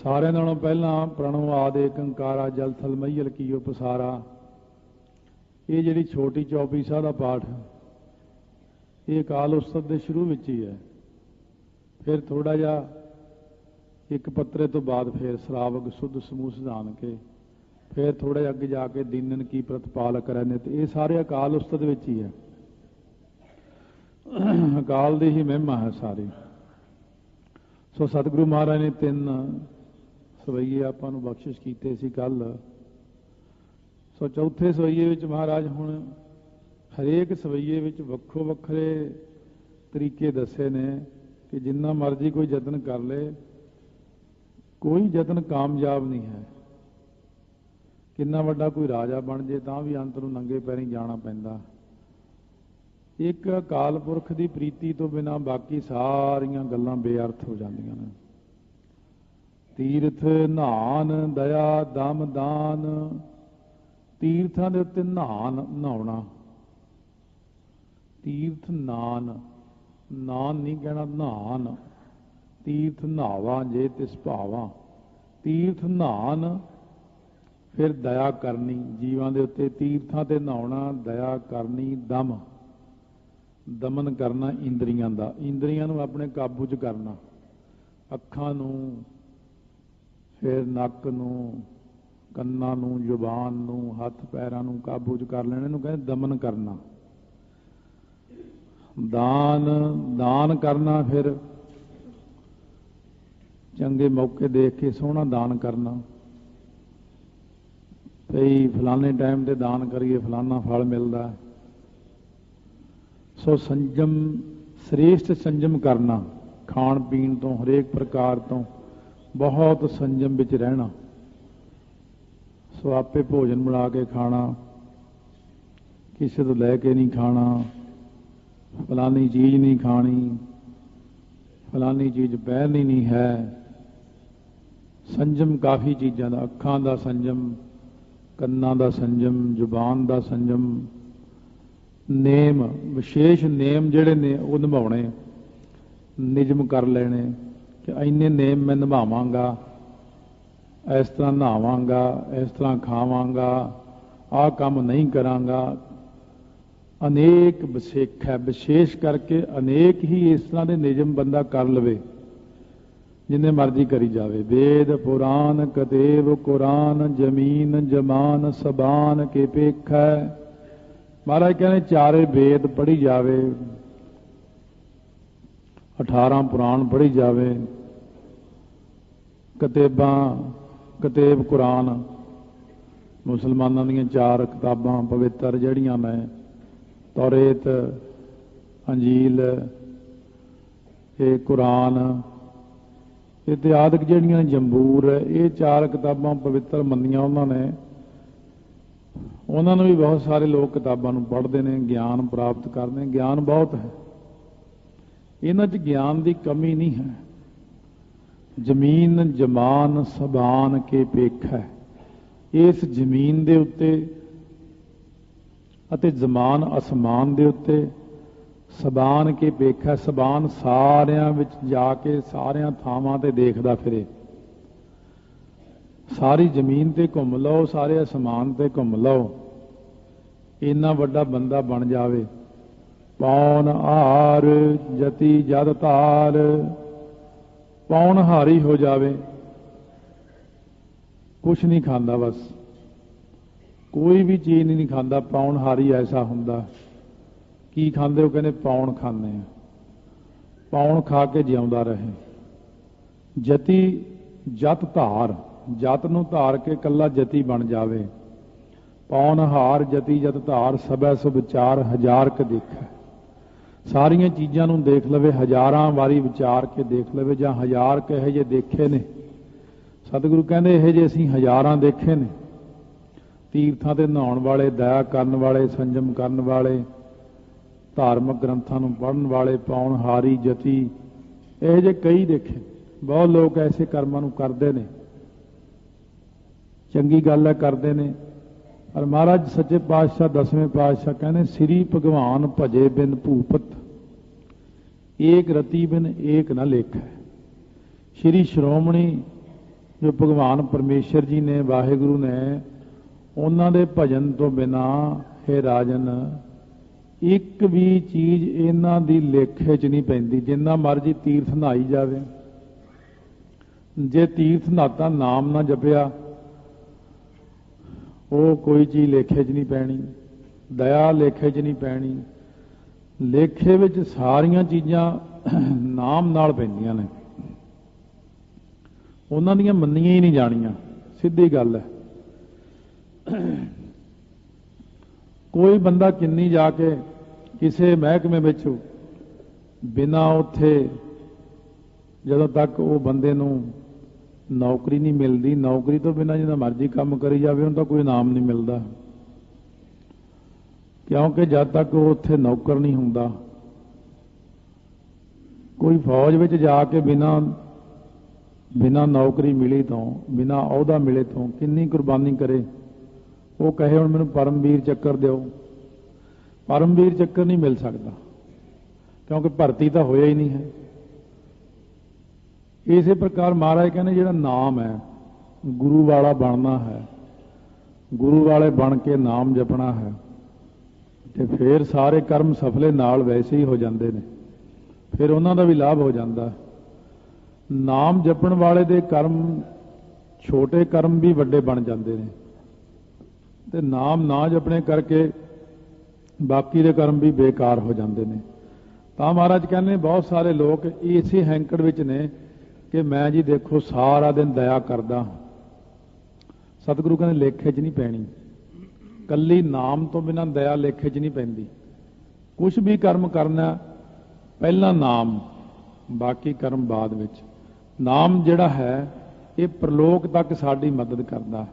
ਸਾਰਿਆਂ ਨਾਲੋਂ ਪਹਿਲਾਂ ਪ੍ਰਣਵ ਆਦਿ ਏਕੰਕਾਰਾ ਜਲ ਥਲ ਮਈਲ ਕੀਓ ਪਸਾਰਾ, ਇਹ ਜਿਹੜੀ ਛੋਟੀ ਚੌਪੀ ਸਾਹਿਬ ਦਾ ਪਾਠ ਇਹ ਅਕਾਲ ਉਸਤਤ ਦੇ ਸ਼ੁਰੂ ਵਿੱਚ ਹੀ ਹੈ। ਫਿਰ ਥੋੜਾ ਜਿਹਾ ਇੱਕ ਪੱਤਰੇ ਤੋਂ ਬਾਅਦ ਫਿਰ ਸਰਾਵਕ ਸੁਧ ਸਮੂਹ ਸਿਧਾਨ ਕੇ ਫਿਰ ਥੋੜਾ ਜਿਹਾ ਅੱਗੇ ਜਾ ਕੇ ਦੀਨਨ ਕੀ ਪ੍ਰਤਪਾਲ ਕਰੇ ਨੇ, ਤੇ ਇਹ ਸਾਰੇ ਅਕਾਲ ਉਸਤਤ ਵਿੱਚ ਹੀ ਹੈ। ਅਕਾਲ ਦੀ ਹੀ ਮਹਿਮਾ ਹੈ ਸਾਰੀ। ਸੋ ਸਤਿਗੁਰੂ ਮਹਾਰਾਜ ਨੇ 3 ਸਵਈਏ ਆਪਾਂ ਨੂੰ ਬਖਸ਼ਿਸ਼ ਕੀਤੇ ਸੀ ਕੱਲ। ਸੋ ਚੌਥੇ ਸਵਈਏ ਵਿੱਚ ਮਹਾਰਾਜ ਹੁਣ ਹਰੇਕ ਸਵਈਏ ਵਿੱਚ ਵੱਖੋ ਵੱਖਰੇ ਤਰੀਕੇ ਦੱਸੇ ਨੇ ਕਿ ਜਿੰਨਾ ਮਰਜ਼ੀ ਕੋਈ ਯਤਨ ਕਰ ਲੇ ਕੋਈ ਯਤਨ ਕਾਮਯਾਬ ਨਹੀਂ ਹੈ। ਕਿੰਨਾ ਵੱਡਾ ਕੋਈ ਰਾਜਾ ਬਣ ਜੇ ਤਾਂ ਵੀ ਅੰਤ ਨੂੰ ਨੰਗੇ ਪੈਰੀਂ ਜਾਣਾ ਪੈਂਦਾ। ਇੱਕ ਅਕਾਲ ਪੁਰਖ ਦੀ ਪ੍ਰੀਤੀ ਤੋਂ ਬਿਨਾਂ ਬਾਕੀ ਸਾਰੀਆਂ ਗੱਲਾਂ ਬੇਅਰਥ ਹੋ ਜਾਂਦੀਆਂ ਨੇ। ਤੀਰਥ ਨਹਾਨ ਦਇਆ ਦਮ ਦਾਨ, ਤੀਰਥਾਂ ਦੇ ਉੱਤੇ ਨਹਾਉਣਾ। ਤੀਰਥ ਨਾਨ ਨਹੀਂ ਕਹਿਣਾ, ਨਹਾਨ। ਤੀਰਥ ਨਹਾਵਾ ਜੇ ਤਿਸ ਭਾਵਾਂ, ਤੀਰਥ ਨਹਾਨ। ਫਿਰ ਦਇਆ ਕਰਨੀ ਜੀਵਾਂ ਦੇ ਉੱਤੇ, ਤੀਰਥਾਂ ਤੇ ਨਹਾਉਣਾ, ਦਇਆ ਕਰਨੀ, ਦਮਨ ਕਰਨਾ ਇੰਦਰੀਆਂ ਦਾ, ਇੰਦਰੀਆਂ ਨੂੰ ਆਪਣੇ ਕਾਬੂ 'ਚ ਕਰਨਾ। ਅੱਖਾਂ ਨੂੰ, ਫਿਰ ਨੱਕ ਨੂੰ, ਕੰਨਾਂ ਨੂੰ, ਜ਼ੁਬਾਨ ਨੂੰ, ਹੱਥ ਪੈਰਾਂ ਨੂੰ ਕਾਬੂ 'ਚ ਕਰ ਲੈਣਾ, ਇਹਨੂੰ ਕਹਿੰਦੇ ਦਮਨ ਕਰਨਾ। ਦਾਨ ਕਰਨਾ, ਫਿਰ ਚੰਗੇ ਮੌਕੇ ਦੇਖ ਕੇ ਸੋਹਣਾ ਦਾਨ ਕਰਨਾ। ਭਈ ਫਲਾਣੇ ਟਾਈਮ ਤੇ ਦਾਨ ਕਰੀਏ ਫਲਾਣਾ ਫਲ ਮਿਲਦਾ। ਸੋ ਸੰਜਮ, ਸ੍ਰੇਸ਼ਟ ਸੰਜਮ ਕਰਨਾ। ਖਾਣ ਪੀਣ ਤੋਂ, ਹਰੇਕ ਪ੍ਰਕਾਰ ਤੋਂ ਬਹੁਤ ਸੰਜਮ ਵਿੱਚ ਰਹਿਣਾ। ਸੋ ਆਪੇ ਭੋਜਨ ਬਣਾ ਕੇ ਖਾਣਾ, ਕਿਸੇ ਤੋਂ ਲੈ ਕੇ ਨਹੀਂ ਖਾਣਾ, ਫਲਾਨੀ ਚੀਜ਼ ਨਹੀਂ ਖਾਣੀ, ਫਲਾਨੀ ਚੀਜ਼ ਪਹਿਨਣੀ ਨਹੀਂ ਹੈ। ਸੰਜਮ ਕਾਫੀ ਚੀਜ਼ਾਂ ਦਾ, ਅੱਖਾਂ ਦਾ ਸੰਜਮ, ਕੰਨਾਂ ਦਾ ਸੰਜਮ, ਜ਼ੁਬਾਨ ਦਾ ਸੰਜਮ। ਨੇਮ, ਵਿਸ਼ੇਸ਼ ਨੇਮ ਜਿਹੜੇ ਨੇ ਉਹ ਨਿਭਾਉਣੇ, ਨਿਯਮ ਕਰ ਲੈਣੇ ਕਿ ਇੰਨੇ ਨੇਮ ਮੈਂ ਨਿਭਾਵਾਂਗਾ, ਇਸ ਤਰ੍ਹਾਂ ਨਹਾਵਾਂਗਾ, ਇਸ ਤਰ੍ਹਾਂ ਖਾਵਾਂਗਾ, ਆਹ ਕੰਮ ਨਹੀਂ ਕਰਾਂਗਾ। ਅਨੇਕ ਵਿਸੇਖ ਹੈ, ਵਿਸ਼ੇਸ਼ ਕਰਕੇ ਅਨੇਕ ਹੀ ਇਸ ਤਰ੍ਹਾਂ ਦੇ ਨਿਯਮ ਬੰਦਾ ਕਰ ਲਵੇ, ਜਿੰਨੇ ਮਰਜ਼ੀ ਕਰੀ ਜਾਵੇ। ਵੇਦ ਪੁਰਾਨ ਕਤੇਬ ਕੁਰਾਨ, ਜ਼ਮੀਨ ਜਮਾਨ ਸਬਾਨ ਕੇ ਪੇਖੈ। ਮਹਾਰਾਜ ਕਹਿੰਦੇ ਚਾਰੇ ਵੇਦ ਪੜ੍ਹੀ ਜਾਵੇ, 18 ਪੁਰਾਣ ਪੜ੍ਹੀ ਜਾਵੇ, ਕਤੇਬ ਕੁਰਾਨ ਮੁਸਲਮਾਨਾਂ ਦੀਆਂ 4 ਕਿਤਾਬਾਂ ਪਵਿੱਤਰ ਜਿਹੜੀਆਂ ਨੇ, ਤੌਰੇਤ, ਅੰਜੀਲ, ਇਹ ਕੁਰਾਨ, ਇਹ ਆਦਿਕ ਜਿਹੜੀਆਂ ਜੰਬੂਰ, ਇਹ 4 ਕਿਤਾਬਾਂ ਪਵਿੱਤਰ ਮੰਨੀਆਂ ਉਹਨਾਂ ਨੇ। ਉਹਨਾਂ ਨੂੰ ਵੀ ਬਹੁਤ ਸਾਰੇ ਲੋਕ ਕਿਤਾਬਾਂ ਨੂੰ ਪੜ੍ਹਦੇ ਨੇ, ਗਿਆਨ ਪ੍ਰਾਪਤ ਕਰਦੇ। ਗਿਆਨ ਬਹੁਤ ਹੈ ਇਹਨਾਂ 'ਚ, ਗਿਆਨ ਦੀ ਕਮੀ ਨਹੀਂ ਹੈ। ਜ਼ਮੀਨ ਜਮਾਨ ਸਬਾਨ ਕੇ ਪੇਖੈ, ਇਸ ਜ਼ਮੀਨ ਦੇ ਉੱਤੇ ਅਤੇ ਜ਼ਮਾਨ ਅਸਮਾਨ ਦੇ ਉੱਤੇ, ਸਬਾਨ ਕੇ ਪੇਖੈ, ਸਬਾਨ ਸਾਰਿਆਂ ਵਿੱਚ ਜਾ ਕੇ ਸਾਰਿਆਂ ਥਾਵਾਂ ਤੇ ਦੇਖਦਾ ਫਿਰੇ। ਸਾਰੀ ਜ਼ਮੀਨ ਤੇ ਘੁੰਮ ਲਓ, ਸਾਰੇ ਅਸਮਾਨ ਤੇ ਘੁੰਮ ਲਓ, ਇੰਨਾ ਵੱਡਾ ਬੰਦਾ ਬਣ ਜਾਵੇ। ਪੌਣ ਆਹਾਰ ਜਤੀ ਜਦ ਧਾਰ, ਪੌਣ ਹਾਰੀ ਹੋ ਜਾਵੇ, ਕੁਛ ਨਹੀਂ ਖਾਂਦਾ, ਬਸ ਕੋਈ ਵੀ ਚੀਜ਼ ਨਹੀਂ ਖਾਂਦਾ। ਪੌਣ ਹਾਰੀ ਐਸਾ ਹੁੰਦਾ ਕੀ ਖਾਂਦੇ ਹੋ? ਕਹਿੰਦੇ ਪੌਣ ਖਾਂਦੇ ਆ। ਪੌਣ ਖਾ ਕੇ ਜਿਉਂਦਾ ਰਹੇ। ਜਤੀ ਜਤ ਧਾਰ, ਜਤ ਨੂੰ ਧਾਰ ਕੇ ਕੱਲਾ ਜਤੀ ਬਣ ਜਾਵੇ। ਪੌਣ ਹਾਰ ਜਤੀ ਜਤ ਧਾਰ, ਸਭੈ ਸੁ ਵਿਚਾਰ ਹਜ਼ਾਰ ਕ ਦੇਖੈ। ਸਾਰੀਆਂ ਚੀਜ਼ਾਂ ਨੂੰ ਦੇਖ ਲਵੇ, ਹਜ਼ਾਰਾਂ ਵਾਰੀ ਵਿਚਾਰ ਕੇ ਦੇਖ ਲਵੇ, ਜਾਂ ਹਜ਼ਾਰ ਕਹੇ ਜੇ ਦੇਖੇ ਨੇ। ਸਤਿਗੁਰੂ ਕਹਿੰਦੇ ਇਹ ਜੇ ਅਸੀਂ ਹਜ਼ਾਰਾਂ ਦੇਖੇ ਨੇ। ਤੀਰਥਾਂ ਤੇ ਨਹਾਉਣ ਵਾਲੇ, ਦਇਆ ਕਰਨ ਵਾਲੇ, ਸੰਜਮ ਕਰਨ ਵਾਲੇ, ਧਾਰਮਿਕ ਗ੍ਰੰਥਾਂ ਨੂੰ ਪੜ੍ਹਨ ਵਾਲੇ, ਪੌਣ ਹਾਰੀ ਜਤੀ, ਇਹ ਜੇ ਕਈ ਦੇਖੇ। ਬਹੁਤ ਲੋਕ ਐਸੇ ਕਰਮਾਂ ਨੂੰ ਕਰਦੇ ਨੇ, ਚੰਗੀ ਗੱਲ ਹੈ, ਕਰਦੇ ਨੇ। ਪਰ ਮਹਾਰਾਜ ਸੱਚੇ ਪਾਤਸ਼ਾਹ, ਦਸਵੇਂ ਪਾਤਸ਼ਾਹ ਕਹਿੰਦੇ ਸ੍ਰੀ ਭਗਵਾਨ ਭਜੇ ਬਿਨ ਭੂਪਤ, ਏਕ ਰਤੀ ਬਿਨ ਏਕ ਨਾ ਲੇਖੈ। ਸ਼੍ਰੀ ਸ਼੍ਰੋਮਣੀ ਜੋ ਭਗਵਾਨ ਪਰਮੇਸ਼ਰ ਜੀ ਨੇ, ਵਾਹਿਗੁਰੂ ਨੇ, ਉਹਨਾਂ ਦੇ ਭਜਨ ਤੋਂ ਬਿਨਾ ਹੈ ਰਾਜਨ ਇੱਕ ਵੀ ਚੀਜ਼ ਇਹਨਾਂ ਦੀ ਲੇਖੇ 'ਚ ਨਹੀਂ ਪੈਂਦੀ। ਜਿੰਨਾ ਮਰਜੀ ਤੀਰਥ ਨਹਾਈ ਜਾਵੇ, ਜੇ ਤੀਰਥ ਨਹਾਤਾ ਨਾਮ ਨਾ ਜਪਿਆ, ਉਹ ਕੋਈ ਚੀਜ਼ ਲੇਖੇ 'ਚ ਨਹੀਂ ਪੈਣੀ। ਦਇਆ ਲੇਖੇ 'ਚ ਨਹੀਂ ਪੈਣੀ। ਲੇਖੇ ਵਿੱਚ ਸਾਰੀਆਂ ਚੀਜ਼ਾਂ ਨਾਮ ਨਾਲ ਪੈਂਦੀਆਂ ਨੇ। ਉਹਨਾਂ ਦੀਆਂ ਮੰਨੀਆਂ ਹੀ ਨਹੀਂ ਜਾਣੀਆਂ, ਸਿੱਧੀ ਗੱਲ ਹੈ। ਕੋਈ ਬੰਦਾ ਕਿੰਨੀ ਜਾ ਕੇ ਕਿਸੇ ਮਹਿਕਮੇ ਵਿੱਚ ਬਿਨਾਂ ਉੱਥੇ, ਜਦੋਂ ਤੱਕ ਉਹ ਬੰਦੇ ਨੂੰ ਨੌਕਰੀ ਨਹੀਂ ਮਿਲਦੀ, ਨੌਕਰੀ ਤੋਂ ਬਿਨਾਂ ਜਿੰਨਾ ਮਰਜ਼ੀ ਕੰਮ ਕਰੀ ਜਾਵੇ, ਉਹਨੂੰ ਤਾਂ ਕੋਈ ਇਨਾਮ ਨਹੀਂ ਮਿਲਦਾ। ਕਿਉਂਕਿ ਜਦ ਤੱਕ ਉਹ ਉੱਥੇ ਨੌਕਰ ਨਹੀਂ ਹੁੰਦਾ, ਕੋਈ ਫੌਜ ਵਿੱਚ ਜਾ ਕੇ ਬਿਨਾਂ ਨੌਕਰੀ ਮਿਲੀ ਤੋਂ, ਬਿਨਾਂ ਅਹੁਦਾ ਮਿਲੇ ਤੋਂ ਕਿੰਨੀ ਕੁਰਬਾਨੀ ਕਰੇ। ਉਹ ਕਹੇ ਹੁਣ ਮੈਨੂੰ ਪਰਮਵੀਰ ਚੱਕਰ ਦਿਓ, ਪਰਮਵੀਰ ਚੱਕਰ ਨਹੀਂ ਮਿਲ ਸਕਦਾ, ਕਿਉਂਕਿ ਭਰਤੀ ਤਾਂ ਹੋਇਆ ਹੀ ਨਹੀਂ ਹੈ। ਇਸੇ ਪ੍ਰਕਾਰ ਮਹਾਰਾਜ ਕਹਿੰਦੇ ਜਿਹੜਾ ਨਾਮ ਹੈ, ਗੁਰੂ ਵਾਲਾ ਬਣਨਾ ਹੈ, ਗੁਰੂ ਵਾਲੇ ਬਣ ਕੇ ਨਾਮ ਜਪਣਾ ਹੈ, ਤੇ ਫਿਰ ਸਾਰੇ ਕਰਮ ਸਫਲੇ ਨਾਲ ਵੈਸੇ ਹੀ ਹੋ ਜਾਂਦੇ ਨੇ, ਫਿਰ ਉਹਨਾਂ ਦਾ ਵੀ ਲਾਭ ਹੋ ਜਾਂਦਾ। ਨਾਮ ਜਪਣ ਵਾਲੇ ਦੇ ਕਰਮ, ਛੋਟੇ ਕਰਮ ਵੀ ਵੱਡੇ ਬਣ ਜਾਂਦੇ ਨੇ, ਤੇ ਨਾਮ ਨਾ ਜਪਣੇ ਕਰਕੇ ਬਾਕੀ ਦੇ ਕਰਮ ਵੀ ਬੇਕਾਰ ਹੋ ਜਾਂਦੇ ਨੇ। ਤਾਂ ਮਹਾਰਾਜ ਕਹਿੰਦੇ ਬਹੁਤ ਸਾਰੇ ਲੋਕ ਇਸੇ ਹੈਂਕੜ ਵਿੱਚ ਨੇ ਕਿ ਮੈਂ ਜੀ ਦੇਖੋ ਸਾਰਾ ਦਿਨ ਦਇਆ ਕਰਦਾ। ਸਤਿਗੁਰੂ ਕਹਿੰਦੇ ਲੇਖੇ 'ਚ ਨਹੀਂ ਪੈਣੀ। ਕੱਲੀ ਨਾਮ ਤੋਂ ਬਿਨਾਂ ਦਇਆ ਲੇਖੇ 'ਚ ਨਹੀਂ ਪੈਂਦੀ। ਕੁਛ ਵੀ ਕਰਮ ਕਰਨਾ, ਪਹਿਲਾਂ ਨਾਮ, ਬਾਕੀ ਕਰਮ ਬਾਅਦ ਵਿੱਚ। ਨਾਮ ਜਿਹੜਾ ਹੈ ਇਹ ਪ੍ਰਲੋਕ ਤੱਕ ਸਾਡੀ ਮਦਦ ਕਰਦਾ।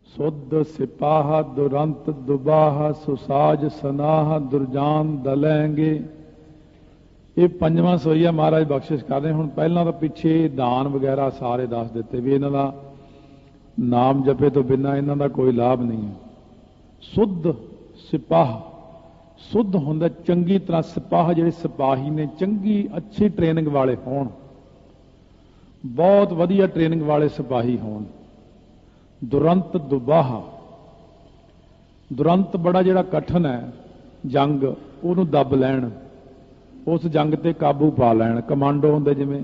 ਸੁਧ ਸਿਪਾਹ ਦੁਰੰਤ ਦੁਬਾਹ, ਸੁਸਾਜ ਸਨਾਹ ਦੁਰਜਾਨ ਦਲੈਂਗੇ। ਇਹ ਪੰਜਵਾਂ ਸੋਈਆ ਮਹਾਰਾਜ ਬਖਸ਼ਿਸ਼ ਕਰਦੇ। ਹੁਣ ਪਹਿਲਾਂ ਤਾਂ ਪਿੱਛੇ ਦਾਨ ਵਗੈਰਾ ਸਾਰੇ ਦੱਸ ਦਿੱਤੇ ਵੀ ਇਹਨਾਂ ਦਾ ਨਾਮ ਜਪੇ ਤੋਂ ਬਿਨਾਂ ਇਹਨਾਂ ਦਾ ਕੋਈ ਲਾਭ ਨਹੀਂ ਹੈ। ਸੁਧ ਸਿਪਾਹ, ਸੁਧ ਹੁੰਦਾ ਚੰਗੀ ਤਰ੍ਹਾਂ। ਸਿਪਾਹ ਜਿਹੜੇ ਸਿਪਾਹੀ ਨੇ, ਚੰਗੀ ਅੱਛੀ ਟ੍ਰੇਨਿੰਗ ਵਾਲੇ ਹੋਣ, ਬਹੁਤ ਵਧੀਆ ਟ੍ਰੇਨਿੰਗ ਵਾਲੇ ਸਿਪਾਹੀ ਹੋਣ। ਦੁਰੰਤ ਦੁਬਾਹ, ਦੁਰੰਤ ਬੜਾ ਜਿਹੜਾ ਕਠਨ ਹੈ ਜੰਗ, ਉਹਨੂੰ ਦੱਬ ਲੈਣ, ਉਸ ਜੰਗ ਤੇ ਕਾਬੂ ਪਾ ਲੈਣ, ਕਮਾਂਡੋ ਹੁੰਦੇ ਜਿਵੇਂ।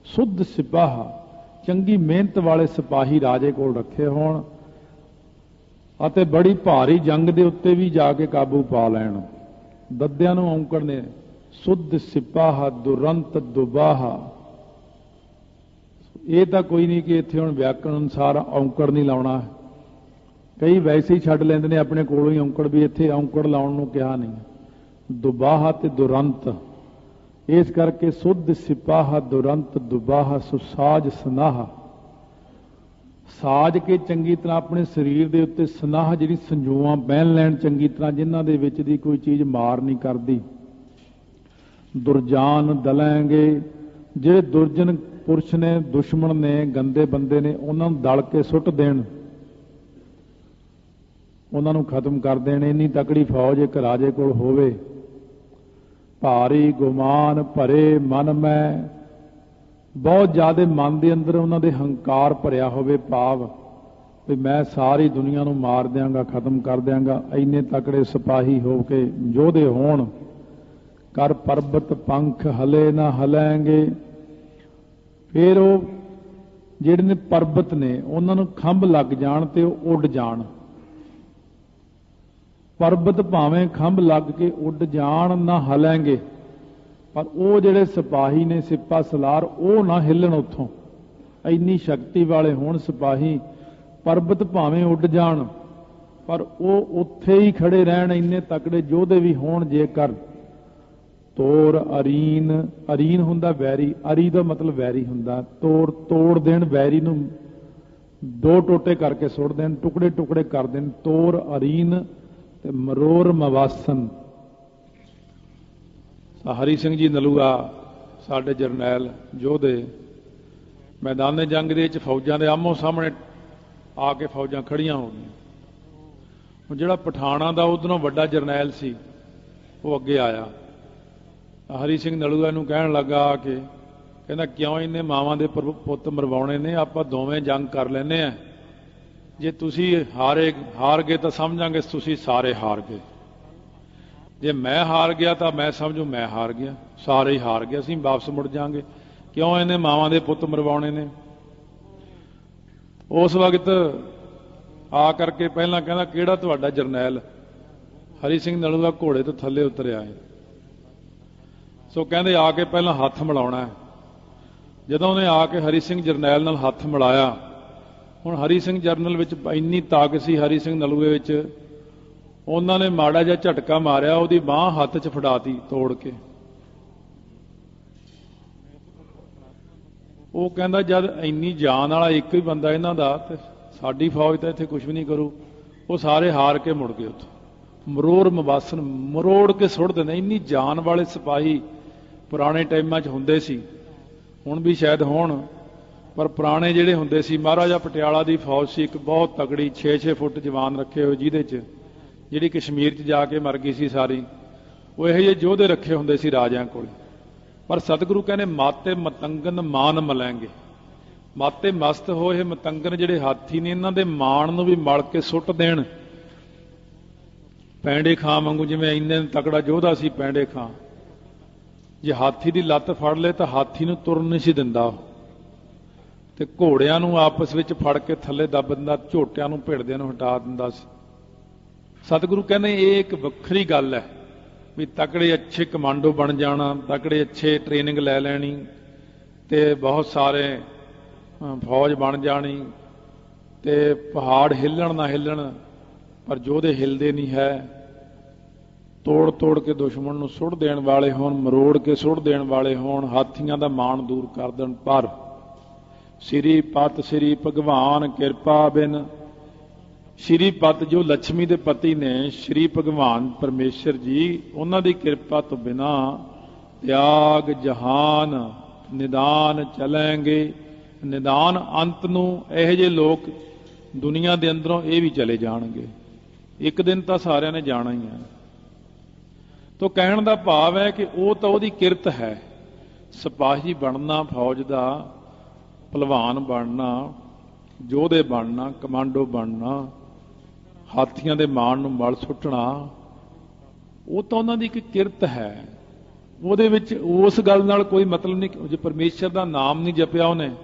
ਸੁਧ ਸਿਪਾਹ, ਚੰਗੀ ਮਿਹਨਤ ਵਾਲੇ ਸਿਪਾਹੀ ਰਾਜੇ ਕੋਲ ਰੱਖੇ ਹੋਣ, ਅਤੇ ਬੜੀ ਭਾਰੀ ਜੰਗ ਦੇ ਉੱਤੇ ਵੀ ਜਾ ਕੇ ਕਾਬੂ ਪਾ ਲੈਣ। ਦੱਦਿਆਂ ਨੂੰ ਔਂਕੜ ਨੇ। ਸੁਧ ਸਿਪਾਹ ਦੁਰੰਤ ਦੁਬਾਹ। ਇਹ ਤਾਂ ਕੋਈ ਨਹੀਂ ਕਿ ਇੱਥੇ ਹੁਣ ਵਿਆਕਰਣ ਅਨੁਸਾਰ ਔਂਕੜ ਨਹੀਂ ਲਾਉਣਾ। ਕਈ ਵੈਸੇ ਹੀ ਛੱਡ ਲੈਂਦੇ ਨੇ ਆਪਣੇ ਕੋਲੋਂ ਹੀ ਔਂਕੜ, ਵੀ ਇੱਥੇ ਔਂਕੜ ਲਾਉਣ ਨੂੰ ਕਿਹਾ ਨਹੀਂ। ਦੁਬਾਹ ਤੇ ਦੁਰੰਤ, ਇਸ ਕਰਕੇ ਸੁਧ ਸਿਪਾਹ ਦੁਰੰਤ ਦੁਬਾਹ, ਸੁਸਾਜ ਸਨਾਹ। ਸਾਜ ਕੇ ਚੰਗੀ ਤਰ੍ਹਾਂ ਆਪਣੇ ਸਰੀਰ ਦੇ ਉੱਤੇ ਸਨਾਹ, ਜਿਹੜੀ ਸੰਜੂਆਂ ਪਹਿਨ ਲੈਣ ਚੰਗੀ ਤਰ੍ਹਾਂ, ਜਿਨ੍ਹਾਂ ਦੇ ਵਿੱਚ ਦੀ ਕੋਈ ਚੀਜ਼ ਮਾਰ ਨਹੀਂ ਕਰਦੀ। ਦੁਰਜਾਨ ਦਲੈਂਗੇ, ਜਿਹੜੇ ਦੁਰਜਨ ਪੁਰਸ਼ ਨੇ, ਦੁਸ਼ਮਣ ਨੇ, ਗੰਦੇ ਬੰਦੇ ਨੇ, ਉਹਨਾਂ ਨੂੰ ਦਲ ਕੇ ਸੁੱਟ ਦੇਣ, ਉਹਨਾਂ ਨੂੰ ਖਤਮ ਕਰ ਦੇਣ। ਇੰਨੀ ਤਕੜੀ ਫੌਜ ਇੱਕ ਰਾਜੇ ਕੋਲ ਹੋਵੇ। ਭਾਰੀ ਗੁਮਾਨ ਭਰੇ ਮਨ ਮੈਂ, ਬਹੁਤ ਜ਼ਿਆਦਾ ਮਨ ਦੇ ਅੰਦਰ ਉਹਨਾਂ ਦੇ ਹੰਕਾਰ ਭਰਿਆ ਹੋਵੇ, ਭਾਵ ਵੀ ਮੈਂ ਸਾਰੀ ਦੁਨੀਆ ਨੂੰ ਮਾਰ ਦਿਆਂਗਾ, ਖਤਮ ਕਰ ਦਿਆਂਗਾ। ਇੰਨੇ ਤਕੜੇ ਸਿਪਾਹੀ ਹੋ ਕੇ ਯੋਧੇ ਹੋਣ। ਕਰ ਪਰਬਤ ਪੰਖ ਹਲੇ ਨਾ ਹਲੈਂਗੇ। ਫਿਰ ਉਹ ਜਿਹੜੇ ਨੇ ਪਰਬਤ ਨੇ, ਉਹਨਾਂ ਨੂੰ ਖੰਭ ਲੱਗ ਜਾਣ ਤੇ ਉਹ ਉੱਡ ਜਾਣ। परबत भावें खंभ लग के उड जाण ना हलेंगे, पर वो जिहड़े सिपाही ने सिपा सलार वो ना हिलन उत्थों। इन्नी शक्ति वाले होण सिपाही, परबत भावें उड जाण पर वो उत्थे ही खड़े रहण, इन्ने तकड़े योधे भी होण जेकर। तोर अरीन, अरीन हुंदा वैरी, अरी दा मतलब वैरी हुंदा। तोड़ तोड़ देण वैरी नूं, दो टोटे करके सुट देण, टुकड़े टुकड़े कर देण। तोर अरीन ते मरोर मवासन। हरी सिंह जी नलूआ साडे जरनैल योधे मैदान जंग दे विच फौजां दे आमो सामने आके फौजां खड़ियां हो गईयां। हुण जिहड़ा पठाणा दा उधरों वड्डा जरनैल सी वो अगे आया, हरी सिंह नलूआ नूं कहण लगा कि कहंदा क्यों इन्ने मावां दे पुੱਤ मरवाउणे ने, आपां दोवें जंग कर लैने आ। जे तुसीं हार गए तो समझांगे तुसीं सारे हार गए, जे मैं हार गया तो मैं समझू मैं हार गया, सारे ही हार गए, असीं वापस मुड़ जाएंगे। क्यों इन्हें मावां दे पुੱਤ मरवाउणे ने। उस वक्त आ करके पहलां कहंदा किहड़ा तुहाडा जरनैल। हरी सिंह नलूआ घोड़े तो थल्ले उतर आए, सो कहंदे आके पहलां हत्थ मिलाउणा है। जदों उन्हें आके हरी सिंह जरनैल नाल हत्थ मिलाया, हुण हरी सिंह जरनल विच इन्नी ताकत सी हरी सिंह नलूए विच, उन्हां ने माड़ा जिहा झटका मारिया, उहदी बांह हत्थ च फड़ाती तोड़ के। वो कहंदा जद इन्नी जान वाला एक ही बंदा इन्हां दा ते साडी फौज तो इत्थे कुछ भी नहीं करू। वो सारे हार के मुड़ गए उत्थों। मरोर मवासन, मरोड़ के सुट देंदे। इन्नी जान वाले सिपाही पुराने टाइमां च हुंदे सी, हुण भी शायद होण, पर पुराने जिहड़े हुंदे सी, महाराजा पटियाला दी फौज सी एक बहुत तगड़ी 6-6 फुट जवान रखे हुए, जिहदे च जिहड़ी कश्मीर च जाके मर गई सी सारी, वो इहो ਜਿਹੇ योधे रखे हुंदे सी राजिਆਂ कोल। पर सतगुरु कहने माते मतंगन मान मलैंगे। माते मस्त होए मतंगन जिहड़े हाथी ने, इन्हां दे मान नूं भी मल के सुट देण। पैंडे खां वांगू, जिवें इन्ने तकड़ा योधा सी पैंडे खां, जे हाथी दी लत्त फड़ ले तो हाथी नूं तुरन नहीं सी दिंदा, ते घोड़िਆਂ नूं आपस ਵਿੱਚ फड़ के थल्ले दब दिंदा, ਝੋਟਿਆਂ नूं भिड़दिਆਂ नूं हटा दिंदा सी। सतगुरु कहने ये एक वखरी गल है भी तकड़े अच्छे कमांडो बन जाना, तकड़े अच्छे ट्रेनिंग लै लैनी, ते बहुत सारे फौज बन जानी, ते पहाड़ हिलन ना हिलन पर योधे हिलदे नहीं है। तोड़ तोड़ के दुश्मन नूं सुट देण वाले होण, मरोड़ के सुट देण वाले होण, हाथियां दा मान दूर कर देण। पर श्री पत श्री भगवान किरपा बिन, श्री पत जो लक्ष्मी के पति ने श्री भगवान परमेश्वर जी, उन्हां दी किरपा तो बिना त्याग जहान निदान चलेंगे। निदान अंत नूं इहो ਜਿਹੇ लोग दुनिया के अंदरों ये भी चले जाणगे, एक दिन तो सारिਆਂ ने जाना ही है। तो कहण दा भाव है कि वो तो उहदी किरत है, सिपाही बनना, फौज का भलवान बनना, योधे बनना, कमांडो बनना, हाथियों के मान नूं मल सुटना, वो तो उन्हां दी एक किरत है। ਉਹਦੇ ਵਿੱਚ उस गल नाल कोई मतलब नहीं। जे परमेश्वर का नाम नहीं जपिया उन्हें,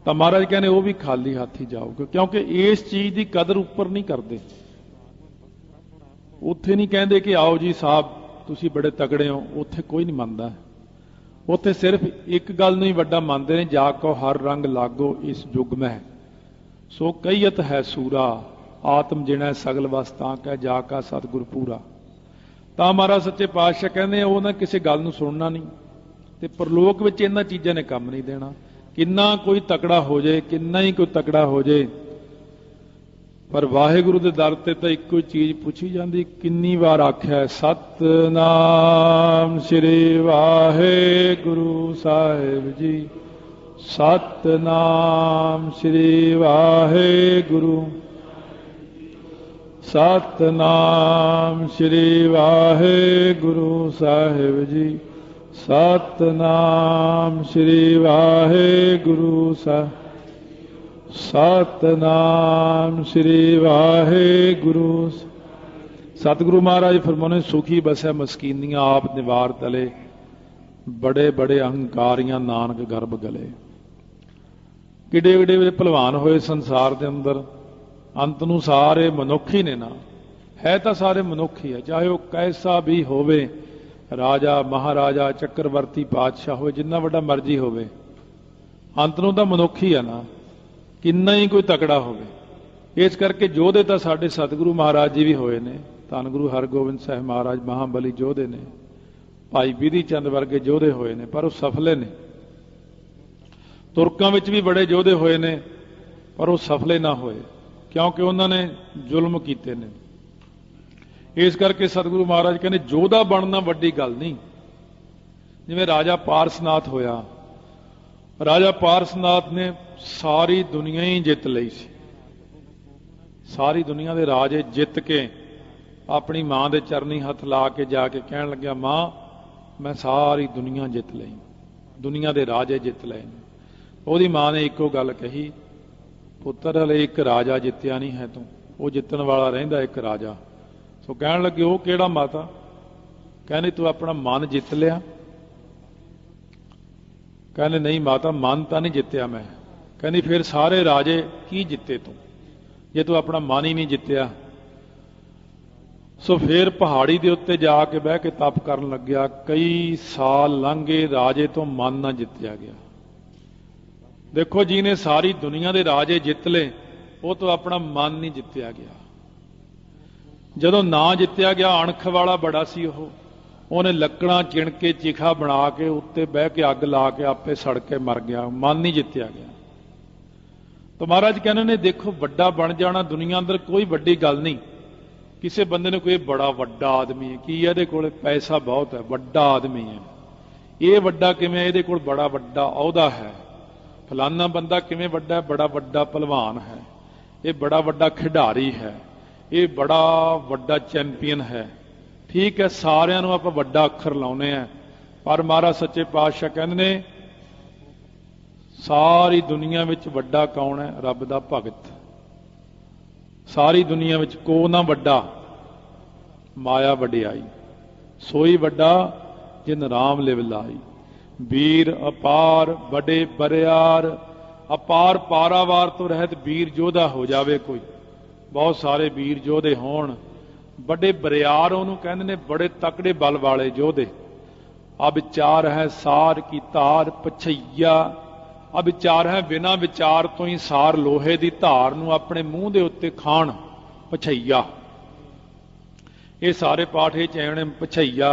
तो महाराज कहने वो भी खाली हाथी जाओगे, क्योंकि इस चीज़ की कदर उपर नहीं करते। उत्थे नहीं कहते कि आओ जी साहब तुसी बड़े तगड़े हो, उत्थे कोई नहीं मानता। उत्थे सिर्फ एक गल नहीं वड्डा मानते हैं, जाको हर रंग लागो इस युग में, सो कईयत है सूरा, आत्म जिणै सगल वस्तां कह जाका सतगुर पूरा। ਤਾਂ महाराज सच्चे पातशाह कहते वो ना किसी गल नूं सुनना नहीं, ते परलोक विच इन्हां चीज़ां ने काम नहीं देना। किन्ना कोई तकड़ा हो जाए, किन्ना ही कोई तकड़ा हो जाए, पर वाहिगुरू दे दर ते तां इक्को ही चीज़ पुछी जाती। किन्नी बार आख्या सतनाम श्री वाहिगुरू साहिब जी, सतनाम श्री वाहिगुरू, सतनाम श्री वाहिगुरू साहिब जी, सतनाम श्री वाहिगुरू सतनाम श्री वाहिगुरू। सतगुरु महाराज फरमाने सुखी बसै मस्कीनियां आप निवार तले, बड़े बड़े अहंकारियां नानक गर्भ गले। किडे किडे भलवान होए संसार के अंदर, अंत नूं सारे मनुख ही ने ना, है तो सारे मनुख ही है, चाहे वह कैसा भी होवे, राजा महाराजा चक्रवर्ती पातशाह हो, जिन्ना वड्डा मर्जी होवे, अंत नूं तां मनुख ही है ना, किन्ना ही कोई तकड़ा होवे। इस करके योधे तो साडे सतगुरु महाराज जी भी होए ने, धन गुरु हरगोबिंद साहिब महाराज महाबली योधे ने, भाई बिधि चंद वर्गे योधे होए ने, पर वो सफले ने। तुरकां विच भी बड़े योधे होए ने, पर वो सफले ना होए, क्योंकि उन्होंने जुल्म कीते ने। इस करके सतगुरु महाराज कहने योधा बनना वड्डी गल नहीं। जिवें राजा पारसनाथ होया, राजा पारसनाथ ने सारी दुनिया ही जित लई सी, सारी दुनिया के राजे जित के अपनी मां के चरनी हथ ला के जाके कहन लग्या, मां मैं सारी दुनिया जित लई, दुनिया के राजे जित लए। ਉਹਦੀ मां ने एको गल कही, पुत्र हले एक राजा जित्या नहीं है तू, वो जितन वाला रहिंदा एक राजा। सो कहन लगे वो किहड़ा माता? कहने तू अपना मन जित लिया? कहने नहीं माता, मन तो नहीं जित्या मैं। कहनी फिर सारे राजे की जिते तू, जे तू अपना मन ही नहीं जित्या। सो फिर पहाड़ी के उत्ते जाके बह के तप करन लग्या। कई साल लंघ गए, राजे तो मन ना जित्या गया। देखो जी ने सारी दुनिया के राजे जित ले, वो तो अपना मन नहीं जित्या गया। जदों ना जित्या गया, अणख वाला बड़ा सी, उन्हें लकड़ां चिण के चिखा बना के उत्ते बह के अग ला के आपे सड़ के मर गया, मन नहीं जित्या गया। तो महाराज कहने ने देखो बड़ा बन जाना दुनिया अंदर कोई बड़ी गल नहीं। किसी बंदे ने कोई बड़ा वड्डा आदमी है, कि इहदे कोल पैसा बहुत है, वड्डा आदमी है, ये वड्डा किवें, इहदे कोल बड़ा वड्डा अहुदा है, फलाना बंदा किवें वड्डा है, बड़ा वड्डा पहलवान है, ये बड़ा वड्डा खिडारी है, ये बड़ा वड्डा चैंपियन है। ठीक है, सारिਆਂ ਨੂੰ ਆਪਾਂ ਵੱਡਾ ਅੱਖਰ ਲਾਉਨੇ ਆ, पर महाराज सच्चे पातशाह कहंदे ने सारी दुनिया विच वड्डा कौन है? रब दा भगत। सारी दुनिया विच को ना वड्डा, माया वड्याई, सोई वड्डा जिन राम लिव लाई। वीर अपार बड़े बरियार, अपार पारावार तो रहत वीर योधा हो जावे कोई, बहुत सारे वीर योधे होण, बड़े बरियार उन्होंने कहते ने बड़े तकड़े बल वाले योधे। अब विचार है सार की धार पछैया, अब विचार है बिना विचार तो ही सार लोहे की धार नूं अपने मूँह दे उत्ते खाण, पछैया। ये सारे पाठ ये चैने पछैया,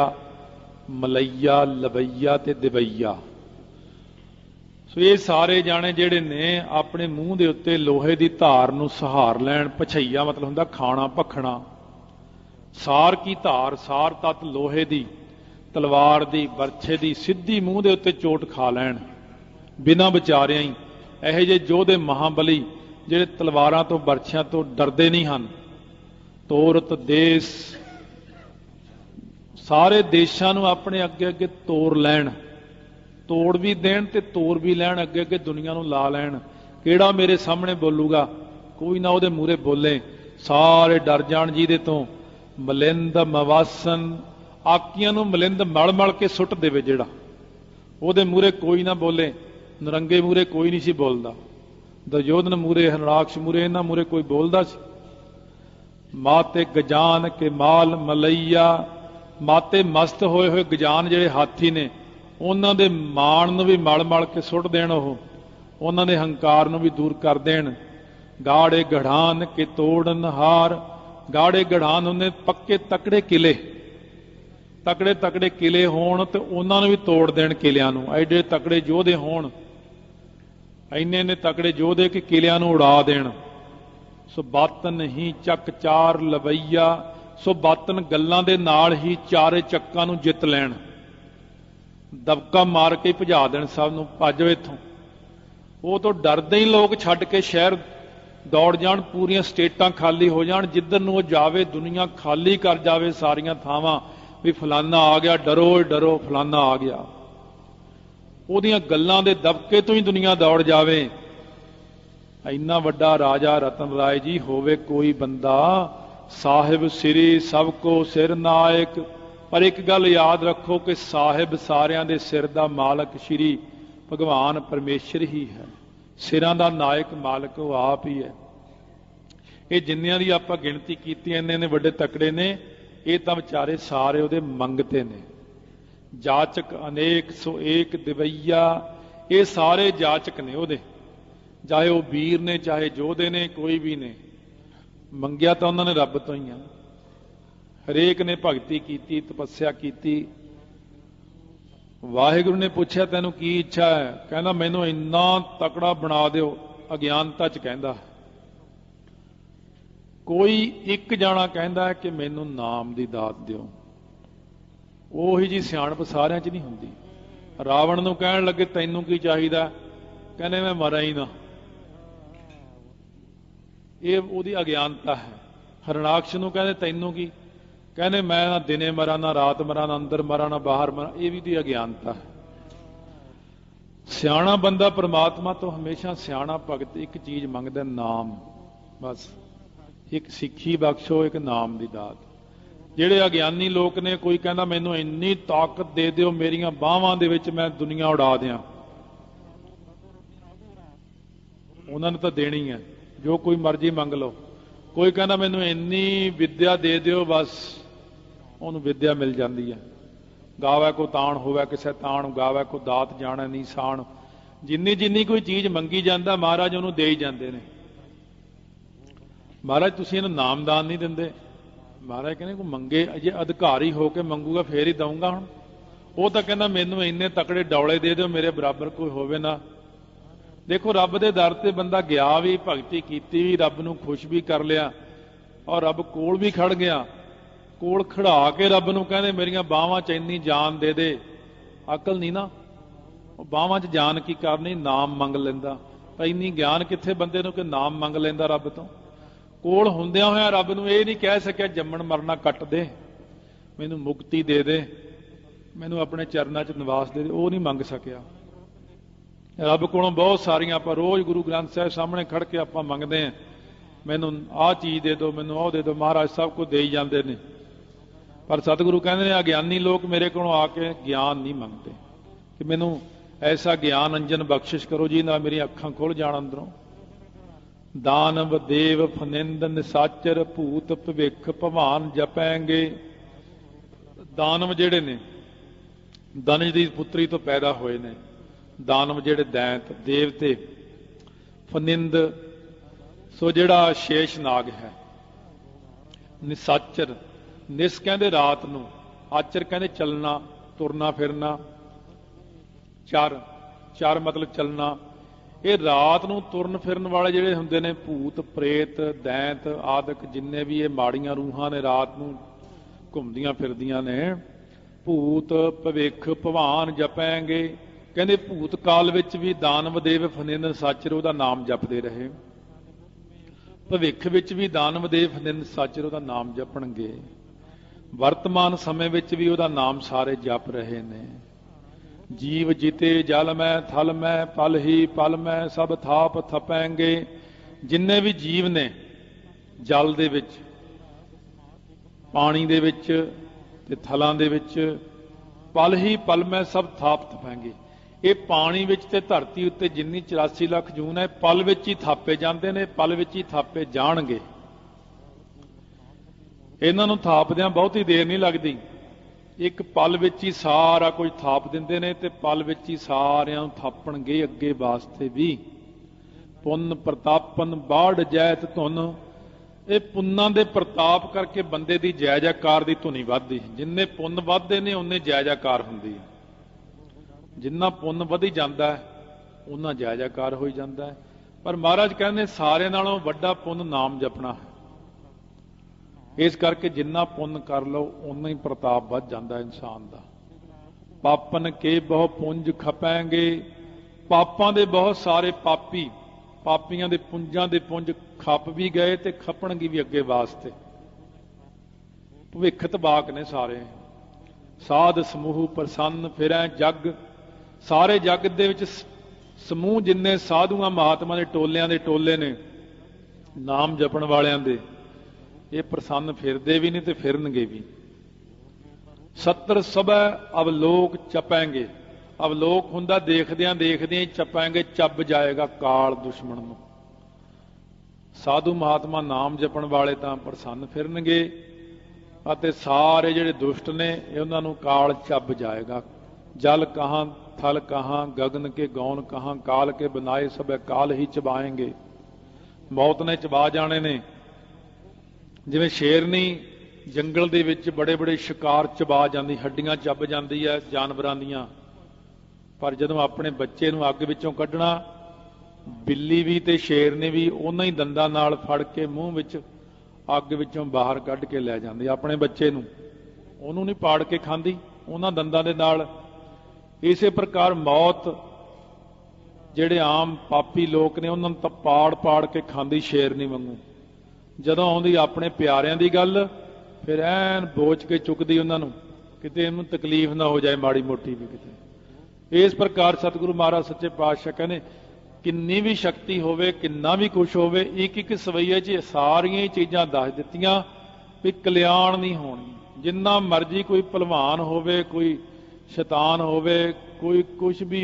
मलैया, लवैया ते दिवैया। सो ये सारे जाने जेड़े ने अपने मूँह दे उत्ते लोहे की धार नूं सहार लैण। पछैया मतलब हुंदा खाना भखना। सार की धार, सार तत्त लोहे दी, तलवार दी, बरछे दी सीधी मूँह दे उत्ते चोट खा लैण बिना विचारिया ही। इहो जे योधे महाबली जेड़े तलवारां तो बरछियां तो डरदे नहीं हन। तोरत देश, सारे देशां नूं अपने अगे अगे तोड़ लैण, तोड़ भी देण ते तोड़ भी लैण, अगे अगे दुनिया नूं ला लैण। किहड़ा मेरे सामने बोलूगा? कोई ना उहदे मूहरे बोले, सारे डर जाण जी दे तो। मलिंद मवासन, आकियां नूं मलिंद मल मल के सुट देवे जिहड़ा, उहदे मूहरे कोई ना बोले। नरंगे मूहरे कोई नहीं सी बोलदा, दुर्योधन मूहरे, हरणाक्ष मूहरे, इन्हां मूहरे कोई बोलदा सी। माते गजान के माल मलैया, माते मस्त होए होए गजान जिहड़े हाथी ने, उन्हां दे माण नूं भी मल मल के सुट देण, उन्हां दे हंकार नूं भी दूर कर देण। गाड़े गढ़ान के तोड़न हार, गाड़े गढ़ान उन्हें पक्के तकड़े किले, तकड़े तकड़े किले होण ते उन्हां नूं भी तोड़ देण किलियां नूं। एडे तकड़े योधे होण, इन्ने ने तकड़े योधे कि किलियां नूं उड़ा देण। सो बातन ही चक चार लवैया, सो बातन गल्लां दे नाल ही चारे चक्कां नूं जित लैण, दबका मार के भजा देण सब नूं, भज इत्थों। वो तो डरदे ही लोग छड्ड के शहर दौड़ जाण, पूरियां स्टेटां खाली हो जाण, जिधर नूं जावे दुनिया खाली कर जावे सारियां थावां, भी फलाना आ गया, डरो डरो फलाना आ गया। उहदियां गल्लां दे दबके तो ही दुनिया दौड़ जावे। इन्ना वड्डा राजा रतन राय जी होवे कोई बंदा, साहिब सिरी सबको सिर नायक। पर एक गल याद रखो कि साहिब सारियां दे सिर दा मालक श्री भगवान परमेश्वर ही है। सिरां दा नायक मालक वो आप ही है। ਇਹ ਜਿੰਨਿਆਂ ਦੀ ਆਪਾਂ ਗਿਣਤੀ ਕੀਤੀ ਇੰਨੇ ਨੇ ਵੱਡੇ ਤਕੜੇ ਨੇ, ਇਹ ਤਾਂ ਵਿਚਾਰੇ ਸਾਰੇ ਉਹਦੇ ਮੰਗਤੇ ਨੇ। ਜਾਚਕ ਅਨੇਕ ਸੋ ਏਕ ਦਿਵਈਆ, ਇਹ ਸਾਰੇ ਜਾਚਕ ਨੇ ਉਹਦੇ, ਚਾਹੇ ਉਹ ਵੀਰ ਨੇ ਚਾਹੇ ਯੋਧੇ ਨੇ, ਕੋਈ ਵੀ ਨੇ। ਮੰਗਿਆ ਤਾਂ ਉਹਨਾਂ ਨੇ ਰੱਬ ਤੋਂ ਹੀ ਆ। ਹਰੇਕ ਨੇ ਭਗਤੀ ਕੀਤੀ, ਤਪੱਸਿਆ ਕੀਤੀ। ਵਾਹਿਗੁਰੂ ਨੇ ਪੁੱਛਿਆ ਤੈਨੂੰ ਕੀ ਇੱਛਾ ਹੈ? ਕਹਿੰਦਾ ਮੈਨੂੰ ਇੰਨਾ ਤਕੜਾ ਬਣਾ ਦਿਓ, ਅਗਿਆਨਤਾ ਚ ਕਹਿੰਦਾ। ਕੋਈ ਇੱਕ ਜਾਣਾ ਕਹਿੰਦਾ ਕਿ ਮੈਨੂੰ ਨਾਮ ਦੀ ਦਾਤ ਦਿਓ। ਉਹੀ ਜੀ ਸਿਆਣਪ ਸਾਰਿਆਂ 'ਚ ਨਹੀਂ ਹੁੰਦੀ। ਰਾਵਣ ਨੂੰ ਕਹਿਣ ਲੱਗੇ ਤੈਨੂੰ ਕੀ ਚਾਹੀਦਾ? ਕਹਿੰਦੇ ਮੈਂ ਮਰਾਂ ਹੀ ਨਾ। ਇਹ ਉਹਦੀ ਅਗਿਆਨਤਾ ਹੈ। ਹਰਨਾਕਸ਼ ਨੂੰ ਕਹਿੰਦੇ ਤੈਨੂੰ ਕੀ? ਕਹਿੰਦੇ ਮੈਂ ਨਾ ਦਿਨੇ ਮਰਾਂ ਨਾ ਰਾਤ ਮਰਾਂ, ਨਾ ਅੰਦਰ ਮਰਾਂ ਨਾ ਬਾਹਰ ਮਰਾਂ। ਇਹ ਵੀ ਦੀ ਅਗਿਆਨਤਾ ਹੈ। ਸਿਆਣਾ ਬੰਦਾ ਪਰਮਾਤਮਾ ਤੋਂ ਹਮੇਸ਼ਾ, ਸਿਆਣਾ ਭਗਤ ਇੱਕ ਚੀਜ਼ ਮੰਗਦਾ, ਨਾਮ। ਬਸ ਇੱਕ ਸਿੱਖੀ ਬਖਸ਼ੋ, ਇੱਕ ਨਾਮ ਦੀ ਦਾਤ। ਜਿਹੜੇ ਅਗਿਆਨੀ ਲੋਕ ਨੇ, ਕੋਈ ਕਹਿੰਦਾ ਮੈਨੂੰ ਇੰਨੀ ਤਾਕਤ ਦੇ ਦਿਓ ਮੇਰੀਆਂ ਬਾਹਾਂ ਦੇ ਵਿੱਚ ਮੈਂ ਦੁਨੀਆ ਉਡਾ ਦਿਆਂ। ਉਹਨਾਂ ਨੂੰ ਤਾਂ ਦੇਣੀ ਹੈ, ਜੋ ਕੋਈ ਮਰਜ਼ੀ ਮੰਗ ਲਓ। ਕੋਈ ਕਹਿੰਦਾ ਮੈਨੂੰ ਇੰਨੀ ਵਿਦਿਆ ਦੇ ਦਿਓ, ਬਸ ਉਹਨੂੰ ਵਿਦਿਆ ਮਿਲ ਜਾਂਦੀ ਹੈ। ਗਾਵੇ ਕੋ ਤਾਣ ਹੋਵੇ ਕਿਸੇ ਤਾਣ, ਗਾਵੇ ਕੋ ਦਾਤ ਜਾਣੈ ਨੀਸਾਨ। ਜਿੰਨੀ ਜਿੰਨੀ ਕੋਈ ਚੀਜ਼ ਮੰਗੀ ਜਾਂਦਾ, ਮਹਾਰਾਜ ਉਹਨੂੰ ਦੇ ਹੀ ਜਾਂਦੇ ਨੇ। ਮਹਾਰਾਜ ਤੁਸੀਂ ਇਹਨੂੰ ਨਾਮਦਾਨ ਨਹੀਂ ਦਿੰਦੇ? ਮਹਾਰਾਜ ਕਹਿੰਦੇ ਕੋਈ ਮੰਗੇ, ਜੇ ਅਧਿਕਾਰੀ ਹੋ ਕੇ ਮੰਗੂਗਾ ਫੇਰ ਹੀ ਦਊਂਗਾ। ਹੁਣ ਉਹ ਤਾਂ ਕਹਿੰਦਾ ਮੈਨੂੰ ਇੰਨੇ ਤਕੜੇ ਡੌਲੇ ਦੇ ਦਿਓ, ਮੇਰੇ ਬਰਾਬਰ ਕੋਈ ਹੋਵੇ ਨਾ। ਦੇਖੋ ਰੱਬ ਦੇ ਦਰ ਤੇ ਬੰਦਾ ਗਿਆ ਵੀ, ਭਗਤੀ ਕੀਤੀ ਵੀ, ਰੱਬ ਨੂੰ ਖੁਸ਼ ਵੀ ਕਰ ਲਿਆ, ਔਰ ਰੱਬ ਕੋਲ ਵੀ ਖੜ ਗਿਆ। ਕੋਲ ਖੜਾ ਕੇ ਰੱਬ ਨੂੰ ਕਹਿੰਦੇ ਮੇਰੀਆਂ ਬਾਹਾਂ 'ਚ ਇੰਨੀ ਜਾਨ ਦੇ ਦੇ। ਅਕਲ ਨਹੀਂ ਨਾ, ਉਹ ਬਾਹਾਂ 'ਚ ਜਾਨ ਕੀ ਕਰਨੀ? ਨਾਮ ਮੰਗ ਲੈਂਦਾ। ਤਾਂ ਇੰਨੀ ਗਿਆਨ ਕਿੱਥੇ ਬੰਦੇ ਨੂੰ ਕਿ ਨਾਮ ਮੰਗ ਲੈਂਦਾ ਰੱਬ ਤੋਂ? ਕੋਲ ਹੁੰਦਿਆਂ ਹੋਇਆਂ ਰੱਬ ਨੂੰ ਇਹ ਨਹੀਂ ਕਹਿ ਸਕਿਆ ਜੰਮਣ ਮਰਨਾ ਕੱਟ ਦੇ, ਮੈਨੂੰ ਮੁਕਤੀ ਦੇ ਦੇ, ਮੈਨੂੰ ਆਪਣੇ ਚਰਨਾਂ 'ਚ ਨਿਵਾਸ ਦੇ ਦੇ। ਉਹ ਨਹੀਂ ਮੰਗ ਸਕਿਆ। ਰੱਬ ਕੋਲੋਂ ਬਹੁਤ ਸਾਰੀਆਂ ਆਪਾਂ ਰੋਜ਼ ਗੁਰੂ ਗ੍ਰੰਥ ਸਾਹਿਬ ਸਾਹਮਣੇ ਖੜ ਕੇ ਆਪਾਂ ਮੰਗਦੇ ਹਾਂ, ਮੈਨੂੰ ਆਹ ਚੀਜ਼ ਦੇ ਦਿਓ, ਮੈਨੂੰ ਉਹ ਦੇ ਦਿਓ। ਮਹਾਰਾਜ ਸਭ ਕੁਝ ਦੇ ਹੀ ਜਾਂਦੇ ਨੇ। ਪਰ ਸਤਿਗੁਰੂ ਕਹਿੰਦੇ ਨੇ ਅਗਿਆਨੀ ਲੋਕ ਮੇਰੇ ਕੋਲੋਂ ਆ ਕੇ ਗਿਆਨ ਨਹੀਂ ਮੰਗਦੇ ਕਿ ਮੈਨੂੰ ਐਸਾ ਗਿਆਨ ਅੰਜਨ ਬਖਸ਼ਿਸ਼ ਕਰੋ ਜੀ ਨਾਲ ਮੇਰੀਆਂ ਅੱਖਾਂ ਖੁੱਲ ਜਾਣ ਅੰਦਰੋਂ। ਦਾਨਵ ਦੇਵ ਫਨਿੰਦ ਨਿਸਾਚਰ ਭੂਤ ਭਵਿੱਖ ਭਵਾਨ ਜਪੈਂਗੇ। ਦਾਨਵ ਜਿਹੜੇ ਨੇ, ਦਨਜ ਦੀ ਪੁੱਤਰੀ ਤੋਂ ਪੈਦਾ ਹੋਏ ਨੇ। ਦਾਨਵ ਜਿਹੜੇ ਦੈਂਤ ਦੇਵਤੇ, ਫਨਿੰਦ ਸੋ ਜਿਹੜਾ ਸ਼ੇਸ਼ ਨਾਗ ਹੈ। ਨਿਸਾਚਰ, ਨਿਸ ਕਹਿੰਦੇ ਰਾਤ ਨੂੰ, ਆਚਰ ਕਹਿੰਦੇ ਚੱਲਣਾ ਤੁਰਨਾ ਫਿਰਨਾ। ਚਰ, ਚਰ ਮਤਲਬ ਚੱਲਣਾ। ਇਹ ਰਾਤ ਨੂੰ ਤੁਰਨ ਫਿਰਨ ਵਾਲੇ ਜਿਹੜੇ ਹੁੰਦੇ ਨੇ, ਭੂਤ ਪ੍ਰੇਤ ਦੈਂਤ ਆਦਿਕ ਜਿੰਨੇ ਵੀ ਇਹ ਮਾੜੀਆਂ ਰੂਹਾਂ ਨੇ, ਰਾਤ ਨੂੰ ਘੁੰਮਦੀਆਂ ਫਿਰਦੀਆਂ ਨੇ। ਭੂਤ ਭਵਿੱਖ ਭਵਾਨ ਜਪੈਂਗੇ। ਕਹਿੰਦੇ ਭੂਤ ਕਾਲ ਵਿੱਚ ਵੀ ਦਾਨਵ ਦੇਵ ਫਨਿੰਦ ਸਾਚਰ ਉਹਦਾ ਨਾਮ ਜਪਦੇ ਰਹੇ। ਭਵਿੱਖ ਵਿੱਚ ਵੀ ਦਾਨਵ ਦੇਵ ਫਨਿੰਦ ਸਾਚਰ ਉਹਦਾ ਨਾਮ ਜਪਣਗੇ। ਵਰਤਮਾਨ ਸਮੇਂ ਵਿੱਚ ਵੀ ਉਹਦਾ ਨਾਮ ਸਾਰੇ ਜਪ ਰਹੇ ਨੇ। ਜੀਵ ਜਿਤੇ ਜਲ ਮੈਂ ਥਲ ਮੈਂ ਪਲ ਹੀ ਪਲ ਮੈਂ ਸਭ ਥਾਪ ਥਪੈਂਗੇ। ਜਿੰਨੇ ਵੀ ਜੀਵ ਨੇ ਜਲ ਦੇ ਵਿੱਚ, ਪਾਣੀ ਦੇ ਵਿੱਚ ਤੇ ਥਲਾਂ ਦੇ ਵਿੱਚ, ਪਲ ਹੀ ਪਲ ਮੈਂ ਸਭ ਥਾਪ ਥਪਾਂਗੇ। ਇਹ ਪਾਣੀ ਵਿੱਚ ਤੇ ਧਰਤੀ ਉੱਤੇ ਜਿੰਨੀ 84 ਲੱਖ ਜੂਨ ਹੈ, ਪਲ ਵਿੱਚ ਹੀ ਥਾਪੇ ਜਾਂਦੇ ਨੇ, ਪਲ ਵਿੱਚ ਹੀ ਥਾਪੇ ਜਾਣਗੇ। ਇਹਨਾਂ ਨੂੰ ਥਾਪਦਿਆਂ ਬਹੁਤੀ ਦੇਰ ਨਹੀਂ ਲੱਗਦੀ। ਇੱਕ ਪਲ ਵਿੱਚ ਹੀ ਸਾਰਾ ਕੁਝ ਥਾਪ ਦਿੰਦੇ ਨੇ ਤੇ ਪਲ ਵਿੱਚ ਹੀ ਸਾਰਿਆਂ ਨੂੰ ਥਾਪਣਗੇ ਅੱਗੇ ਵਾਸਤੇ ਵੀ। ਪੁੰਨ ਪ੍ਰਤਾਪਨ ਬਾੜ ਜੈਤ ਧੁਨ। ਇਹ ਪੁੰਨਾਂ ਦੇ ਪ੍ਰਤਾਪ ਕਰਕੇ ਬੰਦੇ ਦੀ ਜੈ ਜੈਕਾਰ ਦੀ ਧੁਨੀ ਵੱਧਦੀ। ਜਿੰਨੇ ਪੁੰਨ ਵੱਧਦੇ ਨੇ ਉਨੇ ਜੈ ਜੈਕਾਰ ਹੁੰਦੀ ਹੈ। ਜਿੰਨਾ ਪੁੰਨ ਵਧੀ ਜਾਂਦਾ ਹੈ ਉਹਨਾਂ ਜੈ ਜੈਕਾਰ ਹੋਈ ਜਾਂਦਾ ਹੈ। ਪਰ ਮਹਾਰਾਜ ਕਹਿੰਦੇ ਸਾਰਿਆਂ ਨਾਲੋਂ ਵੱਡਾ ਪੁੰਨ ਨਾਮ ਜਪਣਾ ਹੈ। ਇਸ ਕਰਕੇ ਜਿੰਨਾ ਪੁੰਨ ਕਰ ਲਓ ਉਨਾ ਹੀ ਪ੍ਰਤਾਪ ਵੱਧ ਜਾਂਦਾ ਇਨਸਾਨ ਦਾ। ਪਾਪਨ ਕੇ ਬਹੁ ਪੁੰਜ ਖਪੈਂਗੇ। ਪਾਪਾਂ ਦੇ ਬਹੁਤ ਸਾਰੇ ਪਾਪੀ, ਪਾਪੀਆਂ ਦੇ ਪੁੰਜਾਂ ਦੇ ਪੁੰਜ ਖੱਪ ਵੀ ਗਏ ਤੇ ਖੱਪਣਗੇ ਵੀ ਅੱਗੇ ਵਾਸਤੇ। ਭਵਿੱਖਤ ਬਾਕ ਨੇ ਸਾਰੇ। ਸਾਧ ਸਮੂਹ ਪ੍ਰਸੰਨ ਫਿਰੈ ਜਗ। ਸਾਰੇ ਜਗ ਦੇ ਵਿੱਚ ਸਮੂਹ ਜਿੰਨੇ ਸਾਧੂਆਂ ਮਹਾਤਮਾ ਦੇ ਟੋਲਿਆਂ ਦੇ ਟੋਲੇ ਨੇ ਨਾਮ ਜਪਣ ਵਾਲਿਆਂ ਦੇ, ਇਹ ਪ੍ਰਸੰਨ ਫਿਰਦੇ ਵੀ ਨਹੀਂ ਤੇ ਫਿਰਨਗੇ ਵੀ। ਸੱਤਰ ਸਭੈ ਅਵਲੋਕ ਚਪੈਂਗੇ। ਅਵਲੋਕ ਹੁੰਦਾ ਦੇਖਦਿਆਂ ਦੇਖਦਿਆਂ ਹੀ ਚਪਾਂਗੇ, ਚੱਬ ਜਾਏਗਾ ਕਾਲ ਦੁਸ਼ਮਣ ਨੂੰ। साधु महात्मा नाम जपण वाले तां प्रसन्न फिरनगे ਅਤੇ ਸਾਰੇ ਜਿਹੜੇ ਦੁਸ਼ਟ ਨੇ ਉਹਨਾਂ ਨੂੰ ਕਾਲ ਚੱਬ ਜਾਏਗਾ। ਜਲ ਕਹਾਂ ਥਲ ਕਹਾਂ ਗगन के गौन कहाँ काल के बनाए सब काल ही चबाएंगे। मौत ने चबा जाने ने। जिवें शेरनी जंगल दे विच बड़े बड़े शिकार चबा जाती, हड्डियां ਚੱਬ ਜਾਂਦੀ है जानवरां ਦੀਆਂ, पर जदों अपने बच्चे नूं अग विचों कढना, बिल्ली भी ते शेर ने भी उन्हां ही दंदां नाल फड़ के मूँह विच अग विचों बाहर कढ के लै जांदी। अपने बच्चे नूं उहनूं नहीं पाड़ के खांदी, उन्हां दंदां दे नाल। इसे प्रकार मौत जिहड़े आम पापी लोग ने उन्हां नूं तां पाड़ पाड़ के खांदी शेरनी वांगू। जदों आउंदी अपने प्यारिਆਂ ਦੀ ਗੱਲ, फिर ऐन बोझ के चुकदी उन्हां नूं, किते इहनूं तकलीफ ना हो जाए माड़ी मोटी भी किते। इस प्रकार सतगुरु महाराज सच्चे पातशाह कहने किन्नी भी शक्ति होवे, किन्ना भी कुछ होवे, एक एक सवैये च सारियां चीज़ां दस दित्तियां भी कल्याण नहीं होनी। जिन्ना मर्जी कोई भलवान होवे, कोई शैतान होवे, कोई कुछ भी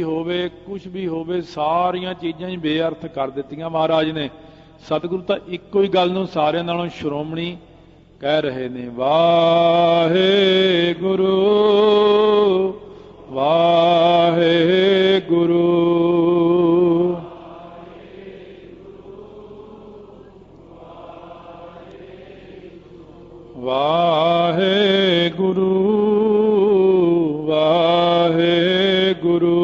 होवे, सारियां चीज़ां ही बेअर्थ कर दित्तियां महाराज ने। सतगुरु तां इक्को ही गल नूं सारियां नालों श्रोमणी कह रहे ने। वाहे गुरु वाहे गुरु वाहे गुरु वाहे गुरु।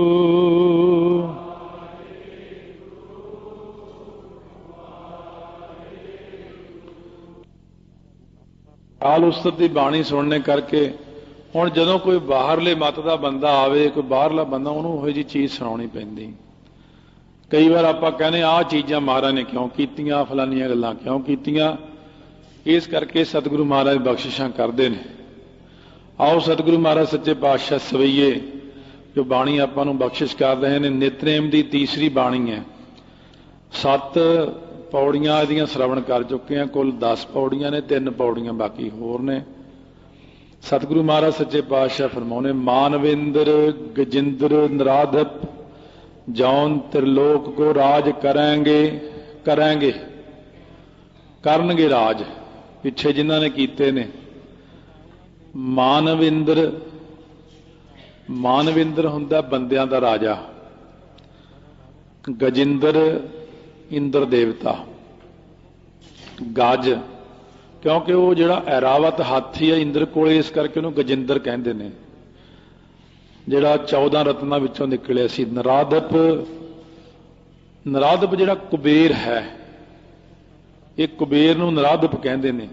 काल उस्ताद की बाणी सुनने करके हुण जदों कोई बाहरले मत का बंदा आवे, कोई बाहरला बंदा, उन्होंने उहो जी चीज़ सुनाउणी पैंदी। कई बार आपां कहने आ चीज़ां महाराज ने क्यों कीतियां, फलानियां गल्लां क्यों कीतियां। इस करके सतगुरु महाराज बख्शिशां करदे ने। आओ सतगुरु महाराज सच्चे पातशाह सवैये जो बाणी आपां नूं बख्शिश कर रहे हैं, नितनेम की तीसरी बाणी है। 7 पौड़ियां इहदियां श्रवण कर चुके हैं, कुल 10 पौड़ियां ने, 3 पौड़ियां बाकी होर ने। सतगुरु महाराज सच्चे पातशाह फरमाउने मानविंद्र गजिंद्र नराधप जौन त्रिलोक को राज करेंगे करेंगे करनगे राज। पिछे जिन्हां ने कीते ने। मानविंद्र, मानविंद्र हुंदा बंदियां दा राजा। गजिंद्र इंद्र देवता। गज क्योंकि वो जिहड़ा ऐरावत हाथी है इंद्र कोले, इस करके उहनूं गजिंद्र कहंदे ने। जिहड़ा 14 रत्नां विचों निकलिया सी। नराधप, नराधप जिहड़ा कुबेर है, ये कुबेर नूं नराधप कहंदे ने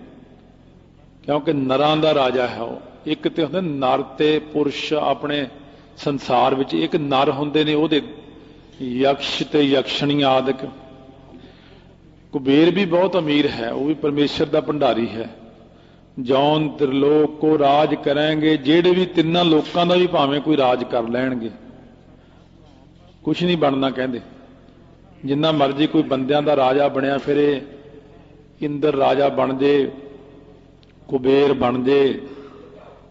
क्योंकि नरां दा राजा है। वो एक ते हुंदे नर ते पुरुष अपने संसार विच, एक नर हुंदे ने ओहदे यक्ष ते यक्षणी आदि। कुबेर भी बहुत अमीर है, वो भी परमेश्वर का भंडारी है। जौन त्रिलोक को राज करेंगे, जेड़े भी 3 लोकां दा भी भावें कोई राज कर लैणगे, कुछ नहीं बनना कहंदे। जिन्ना मर्जी कोई बंदियां दा राजा बनिया फिरे, इंद्र राजा बन जे, कुबेर बन जे,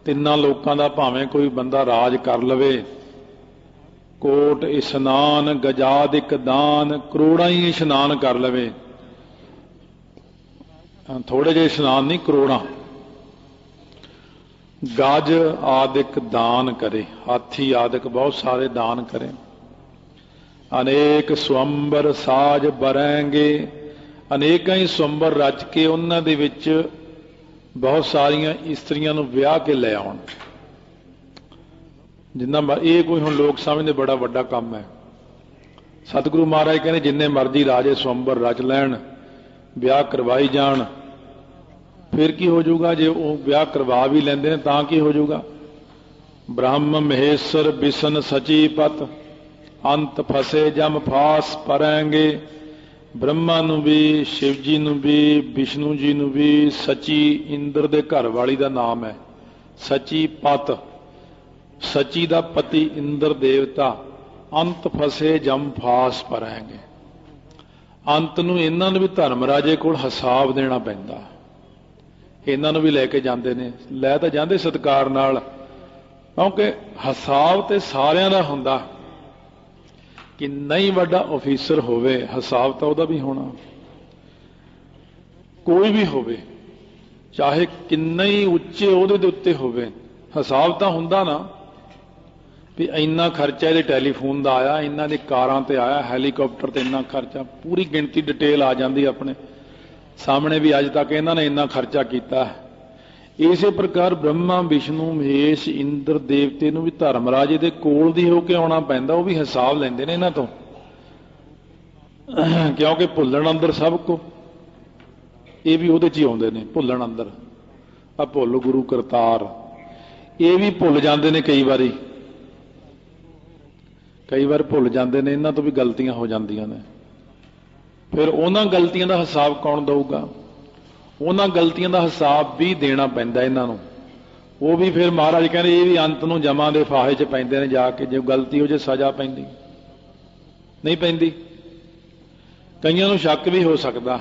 3 लोकां दा भावें कोई बंदा राज कर लवे। कोट इशनान गजादिक दान, करोड़ां ही इशनान कर लवे। थोड़े जे इशनान नहीं, करोड़ां। गज आदिक दान करे, हाथी आदिक बहुत सारे दान करे। अनेक स्वंबर साज बरेंगे, अनेक ही स्वंबर रच के उन्हां दे विच बहुत सारियां इस्त्रियां नूं विआह के लै आउण। जिन्ना ये कोई हुण लोग समझदे बड़ा वड्डा काम है। सतगुरु महाराज कहने जिन्ने मर्जी राजे स्वंबर रच लैण, विआह करवाई जाण, फिर की हो जाऊगा। जे वो विआह करवा भी लेंदे ने तां की हो जाऊगा। ब्रह्म महेश्वर बिसन सची पत, अंत फसे जम फास परेंगे। ब्रह्मा नूं भी, शिव जी नूं भी, विष्णु जी नूं भी सची, इंद्र दे घर वाली दा नाम है सची पत। सची दा पति इंद्र देवता, अंत फसे जम फास परेंगे। अंत नूं इन्हां नूं भी धर्मराजे कोल हिसाब देना पैंदा। इन्हां नूं भी लैके जांदे ने, लै तां जांदे सत्कार नाल, क्योंकि हिसाब ते सारियां दा हुंदा। कि नहीं वड्डा ऑफिसर होवे, हिसाब तां उहदा भी होना। कोई भी होवे, चाहे किन्ना ही उच्चे ओहदे दे उत्ते होवे, हिसाब तां हुंदा ना भी इन्ना खर्चा ये टैलीफोन का आया, इन्हों की कारां ते आया, हैलीकॉप्टर ते इन्ना खर्चा, पूरी गिनती डिटेल आ जाती अपने सामने भी अज तक इन्होंने इन्ना खर्चा किया है। इसे प्रकार ब्रह्मा विष्णु महेश इंद्र देवते नूं भी धर्मराजे दे कोल दी होके आउणा पैंदा, वो भी हिसाब लैंदे ने इन्हां तों, क्योंकि भुल्लण अंदर सब को, ये भी उहदे च ही आउंदे ने, भुल्लण अंदर आ भुल गुरु करतार, ये भी भुल जाते हैं कई बार भुल जाते हैं, इन्हां तो भी गलतियां हो जांदियां ने। फिर उन्हां गलतियां दा हिसाब कौन दऊगा? उन्हां गलतियां दा हिसाब भी देना पैंदा इन्हां नूं। वो भी फिर महाराज कहते ये भी अंत नूं जमा दे फाहे च पैंदे ने जाके, जो गलती हो जे सजा पैंदी नहीं पैंदी। कईयां नूं शक भी हो सकदा।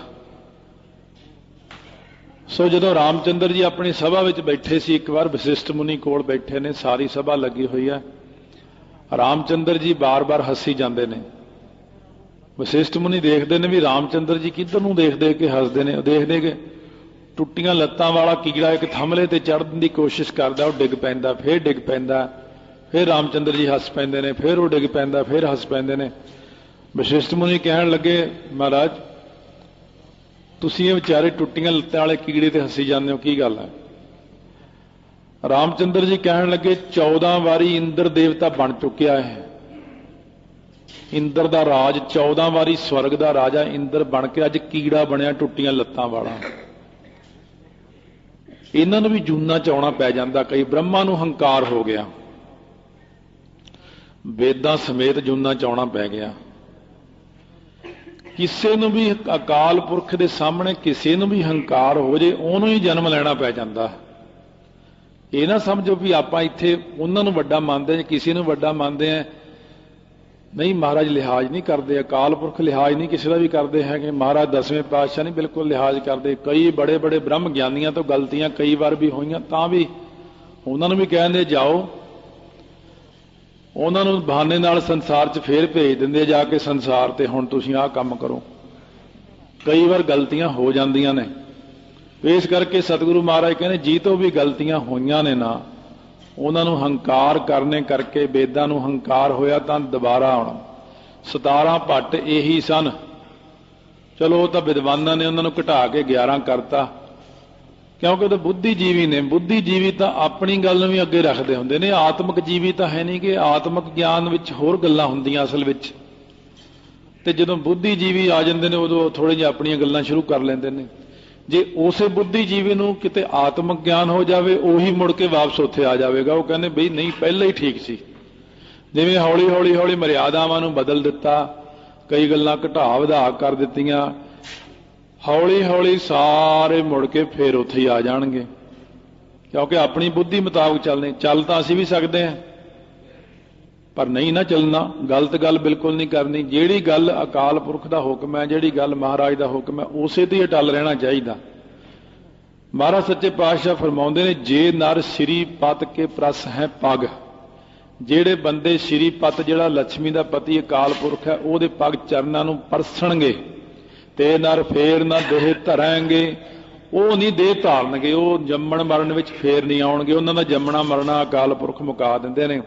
सो जदों रामचंद्र जी अपनी सभा विच बैठे सी, एक बार वशिष्ठ मुनि कोल बैठे ने, सारी सभा लगी हुई है, रामचंद्र जी बार बार हसी जाते हैं। वशिष्ठ मुनि देखते हैं भी रामचंद्र जी किधर नूं देख देख के हसते हैं, देखते कि टुट्टियां लत्तां वाला कीड़ा एक थमले ते चढ़न की कोशिश करता, वो डिग पैंदा, फिर डिग पैंदा, फिर रामचंद्र जी हस पैंदे ने, फिर वो डिग पैंदा, फिर हस पैंदे ने। वशिष्ठ मुनि कहण लगे, महाराज तुसीं ये विचारे टुट्टियां लत्तां वाले कीड़े ते हसी जाते हो, की गल है? रामचंद्र जी कहण लगे 14 वारी इंद्र देवता बन चुकिया है, इंद्र दा राज 14 वारी स्वर्ग दा राजा इंद्र बन के अज कीड़ा बनया टुट्टियां लत्तां वाला। इन्हां नूं भी जूना च आउणा पै जांदा। कई ब्रह्मा नूं हंकार हो गया, वेदां समेत जूना च आउणा पै गया। किसी नूं भी अकाल पुरख दे सामने किसी नूं भी हंकार हो जे, उहनूं ही जन्म लैणा पै जांदा। ये ना समझो भी आपां इत्थे उन्हां नूं वड्डा मानदे हैं, किसी नूं वड्डा मानदे हैं, नहीं महाराज लिहाज नहीं करते, अकाल पुरख लिहाज नहीं किसी का भी करते हैं कि महाराज 10वें पातशाह नहीं बिल्कुल लिहाज करते। कई बड़े बड़े ब्रह्म ज्ञानियां तो गलतियां कई बार भी हुई, तां भी उन्होंने भी कहते जाओ, उन्होंने बहाने नाल संसार च फिर भेज देंगे जाके संसार ते, हुण तुसीं आह काम करो। कई बार गलतियां हो जांदियां ने, इस करके सतगुरु महाराज कहने जी तो भी गलतियां होईयां ने ना, उन्होंने हंकार करने करके वेदां नूं हंकार होया तां दोबारा आउणा। 17 भट्ट यही सन, चलो वो तो विद्वानां ने उन्होंने घटा के 11 करता, क्योंकि तो बुद्धिजीवी ने, बुद्धिजीवी तो अपनी गल भी अगे रखते होंदे ने, आत्मक जीवी तो है नहीं कि आत्मक ज्ञान विच होर गल्लां हुंदियां असल विच, ते जदों बुद्धिजीवी आ जांदे ने उदों थोड़ी जिही अपणियां गल्लां शुरू कर लैंदे ने। जे उसे बुद्धिजीवी नूं किते आत्मक ज्ञान हो जाए, उही मुड़ के वापस उत्थे आ जाएगा। वो कहने बई नहीं पहले ही ठीक सी, जिवें हौली हौली हौली मर्यादावां नूं बदल दिता, कई गल्लां घटा वधा कर दित्तियां, हौली हौली सारे मुड़ के फिर उत्थे ही आ जाणगे, क्योंकि अपनी बुद्धि मुताबिक चलने। चल तां असीं भी सकते हैं पर नहीं ना चलना, गलत गल बिल्कुल नहीं करनी। जिहड़ी गल अकाल पुरख दा हुक्म है, जिहड़ी गल महाराज दा हुक्म है, उसे ते अटल रहना चाहिए। महाराज सच्चे पातशाह फरमाउंदे ने, जे नर श्री पत के प्रस है पग, ਜਿਹੜੇ ਬੰਦੇ ਸ਼੍ਰੀ ਪਤ ਜਿਹੜਾ ਲక్ష్ਮੀ ਦਾ ਪਤੀ ਅਕਾਲ ਪੁਰਖ ਹੈ ਉਹਦੇ ਪਗ ਚਰਨਾਂ ਨੂੰ ਪਰਸਣਗੇ ਤੇ ਨਰ ਫੇਰ ਨਾ ਦੇਹ ਧਰਾਂਗੇ, ਉਹ ਨਹੀਂ ਦੇਹ ਧਾਰਨਗੇ, ਉਹ ਜੰਮਣ ਮਰਨ ਵਿੱਚ ਫੇਰ ਨਹੀਂ ਆਉਣਗੇ, ਉਹਨਾਂ ਦਾ ਜੰਮਣਾ ਮਰਨਾ ਅਕਾਲ ਪੁਰਖ ਮੁਕਾ ਦਿੰਦੇ ਨੇ।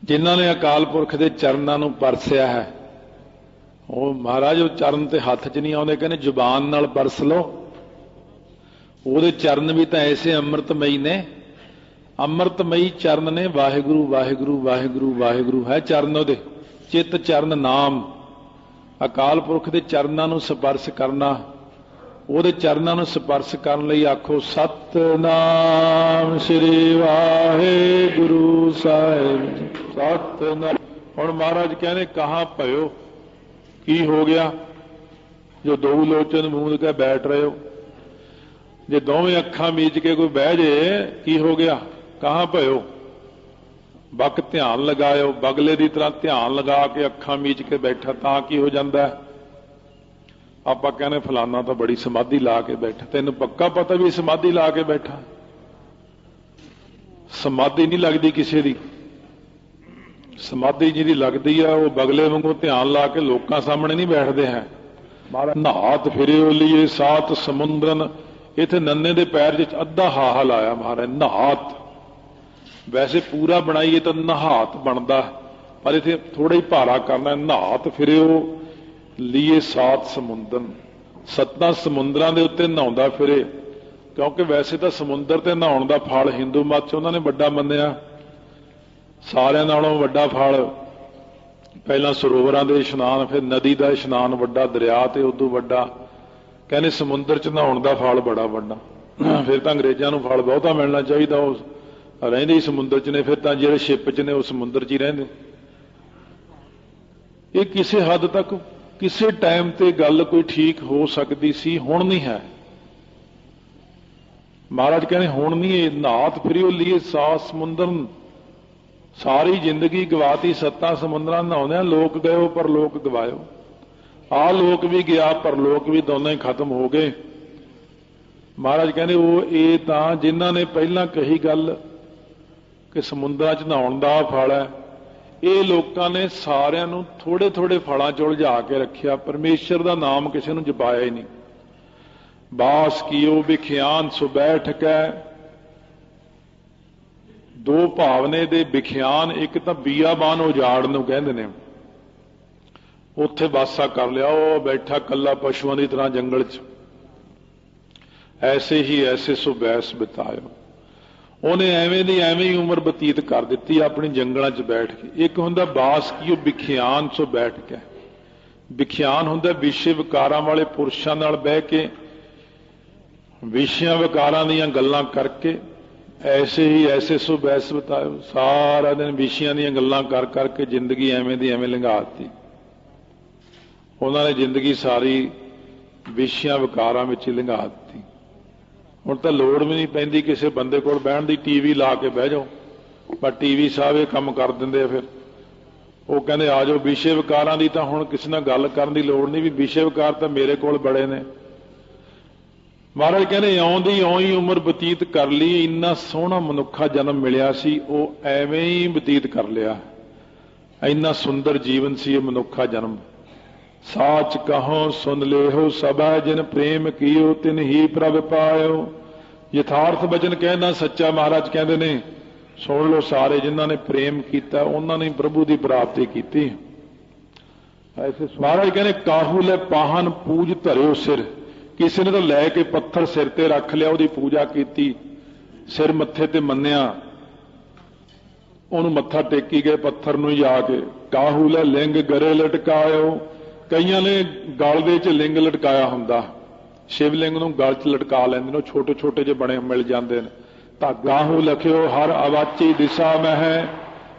ਜਿਨ੍ਹਾਂ ਨੇ ਅਕਾਲ ਪੁਰਖ ਦੇ ਚਰਨਾਂ ਨੂੰ ਪਰਸਿਆ ਹੈ ਉਹ ਮਹਾਰਾਜ ਉਹ ਚਰਨ ਤੇ ਹੱਥ 'ਚ ਨਹੀਂ ਆਉਂਦੇ, ਕਹਿੰਦੇ ਜ਼ੁਬਾਨ ਨਾਲ ਪਰਸ ਲਓ। ਉਹਦੇ ਚਰਨ ਵੀ ਤਾਂ ਐਸੇ ਅੰਮ੍ਰਿਤਮਈ ਨੇ, ਅੰਮ੍ਰਿਤਮਈ ਚਰਨ ਨੇ, ਵਾਹਿਗੁਰੂ ਵਾਹਿਗੁਰੂ ਵਾਹਿਗੁਰੂ ਵਾਹਿਗੁਰੂ ਹੈ ਚਰਨ ਉਹਦੇ, ਚਿੱਤ ਚਰਨ ਨਾਮ। ਅਕਾਲ ਪੁਰਖ ਦੇ ਚਰਨਾਂ ਨੂੰ ਸਪਰਸ਼ ਕਰਨਾ, ਉਹਦੇ ਚਰਨਾਂ ਨੂੰ ਸਪਰਸ਼ ਕਰਨ ਲਈ ਆਖੋ ਸਤਨਾਮ ਸ੍ਰੀ ਵਾਹਿਗੁਰੂ ਸਾਹਿਬ ਸਤਨਾਮ। ਹੁਣ ਮਹਾਰਾਜ ਕਹਿੰਦੇ ਕਹਾਂ ਭਇਓ, ਕੀ ਹੋ ਗਿਆ ਜੋ ਦੋ ਲੋਚਨ ਮੂੰਦ ਕੇ ਬੈਠ ਰਹੇ ਹੋ, ਜੇ ਦੋਵੇਂ ਅੱਖਾਂ ਮੀਚ ਕੇ ਕੋਈ ਬਹਿ ਜੇ ਕੀ ਹੋ ਗਿਆ, ਕਹਾਂ ਭਇਓ। ਬਕ ਧਿਆਨ ਲਗਾਇਓ, ਬਗਲੇ ਦੀ ਤਰ੍ਹਾਂ ਧਿਆਨ ਲਗਾ ਕੇ ਅੱਖਾਂ ਮੀਚ ਕੇ ਬੈਠਾ ਤਾਂ ਕੀ ਹੋ ਜਾਂਦਾ। ਆਪਾਂ ਕਹਿੰਦੇ ਫਲਾਨਾ ਤਾਂ ਬੜੀ ਸਮਾਧੀ ਲਾ ਕੇ ਬੈਠਾ, ਤੈਨੂੰ ਪੱਕਾ ਪਤਾ ਵੀ ਸਮਾਧੀ ਲਾ ਕੇ ਬੈਠਾ? ਸਮਾਧੀ ਨਹੀਂ ਲੱਗਦੀ ਕਿਸੇ ਦੀ, ਸਮਾਧੀ ਜਿਹਦੀ ਲੱਗਦੀ ਆ ਉਹ ਬਗਲੇ ਵਾਂਗੂ ਧਿਆਨ ਲਾ ਕੇ ਲੋਕਾਂ ਸਾਹਮਣੇ ਨਹੀਂ ਬੈਠਦੇ ਹੈ, महाराज नहात फिरियो लिए सात समुद्रन, इत्थे नन्ने दे पैर च अद्धा हाहा लाया महाराज नहात। वैसे पूरा बनाइए तो नहात बनता, पर इत्थे थोड़ा ही भारा करना, नहात फिरियो लिए सात समुद्रन, सत्तां समुद्रां दे उत्ते नहाउंदा फिरे। क्योंकि वैसे तो समुद्र ते नहाउण दा फल हिंदू मत च उन्हां ने वड्डा मन्निया, सारियां नालों वड्डा फल पहला सरोवरां दे इशनान, फिर नदी का इशनान वड्डा, दरिया ते उदों वड्डा, कहने समुद्र च नहाउण दा फल बड़ा वड्डा। फिर तो अंग्रेज़ां नूं फल बहुता मिलना चाहिए, वो रहिंदे ही समुद्र च ने, फिर तो जिहड़े शिप च ने वो समुद्र च ही रहिंदे। ये किसी हद तक किसी टाइम ते गल कोई ठीक हो सकती सी, हुण नहीं है। महाराज कहने हुण नहीं, नहात फिरियो लिए सात समुद्रन, सारी जिंदगी गवाती सत्तां समुद्रां नहाउंदिआं, लोक गए पर लोक गवायो, आ लोक भी गया पर लोक भी, दोनों ही खत्म हो गए। महाराज कहने वो ये तां जिन्हां ने पहलां कही गल कि समुद्रां च नहाउण दा फल है, ये लोगों ने सारिਆਂ ਨੂੰ थोड़े थोड़े फलों च उलझा के रखिया, परमेश्वर का नाम किसी ਨੂੰ जपाया ही नहीं। बास कियो विख्यान सो बैठ कै, दो भावने दे विख्यान, एक तो बीआबान उजाड़ नूं कहंदे ने, उत्थे वासा कर लिया, वो बैठा कला पशुओं की तरह जंगल च, ऐसे ही ऐसे सो बैस बितायो। उन्हें एवें दी एवें ही उम्र बतीत कर दी अपनी जंगलों च बैठ के। एक हुंदा बास की विख्यान सो बैठ के, विख्यान हुंदा विषय विकारां वाले पुरुषां नाल बह के, विषयां विकारां दीयां गल्लां करके, ऐसे ही ऐसे सो बैस बितायो। सारा दिन विषयां दीयां गल्लां कर करके जिंदगी एवें दी एवें लंघाती। उन्होंने जिंदगी सारी विषयां विकारां विच लंघाती। हुण तां लोड़ भी नहीं पैंदी किसी बंदे कोल बहण दी, टीवी ला के बह जाओ, पर टीवी साहब ये काम कर दिंदे। फिर वो कहंदे आ जाओ, विषय विकारां दी तां हुण किसी नाल गल करन दी लोड़ नहीं, भी विषय विकार तां मेरे कोल बड़े ने। महाराज कहने आउंदी इउं ही उम्र बतीत कर ली, इन्ना सोहना मनुखा जन्म मिलिया सी, वो एवें ही बतीत कर लिया। इन्ना सुंदर जीवन सी मनुखा जन्म। साच कहो सुन लेहो सबा, जिन प्रेम कियो तिन ही प्रभ पायो। यथार्थ वचन कहना सच्चा, महाराज कहते ने सुन लो सारे, जिन्होंने ने प्रेम किया उन्होंने प्रभु की प्राप्ति की। ऐसे महाराज कहने काहू ले पाहन पूज धरियो सिर, किसी ने तो लैके पत्थर सिर ते रख लिया, उसकी पूजा की, सिर मत्थे ते मन्निया, उन्होंने मत्था टेकी गए पत्थर नूं जाके। काहू ले लिंग गरे लटकायो, कईयां ने गल दे च लिंग लटकाया हुंदा, शिवलिंग नूं गल च लटका लैंदे ने, छोटे छोटे जे बने मिल जाते हैं। काहू लखियो हर अवाची दिशा में है,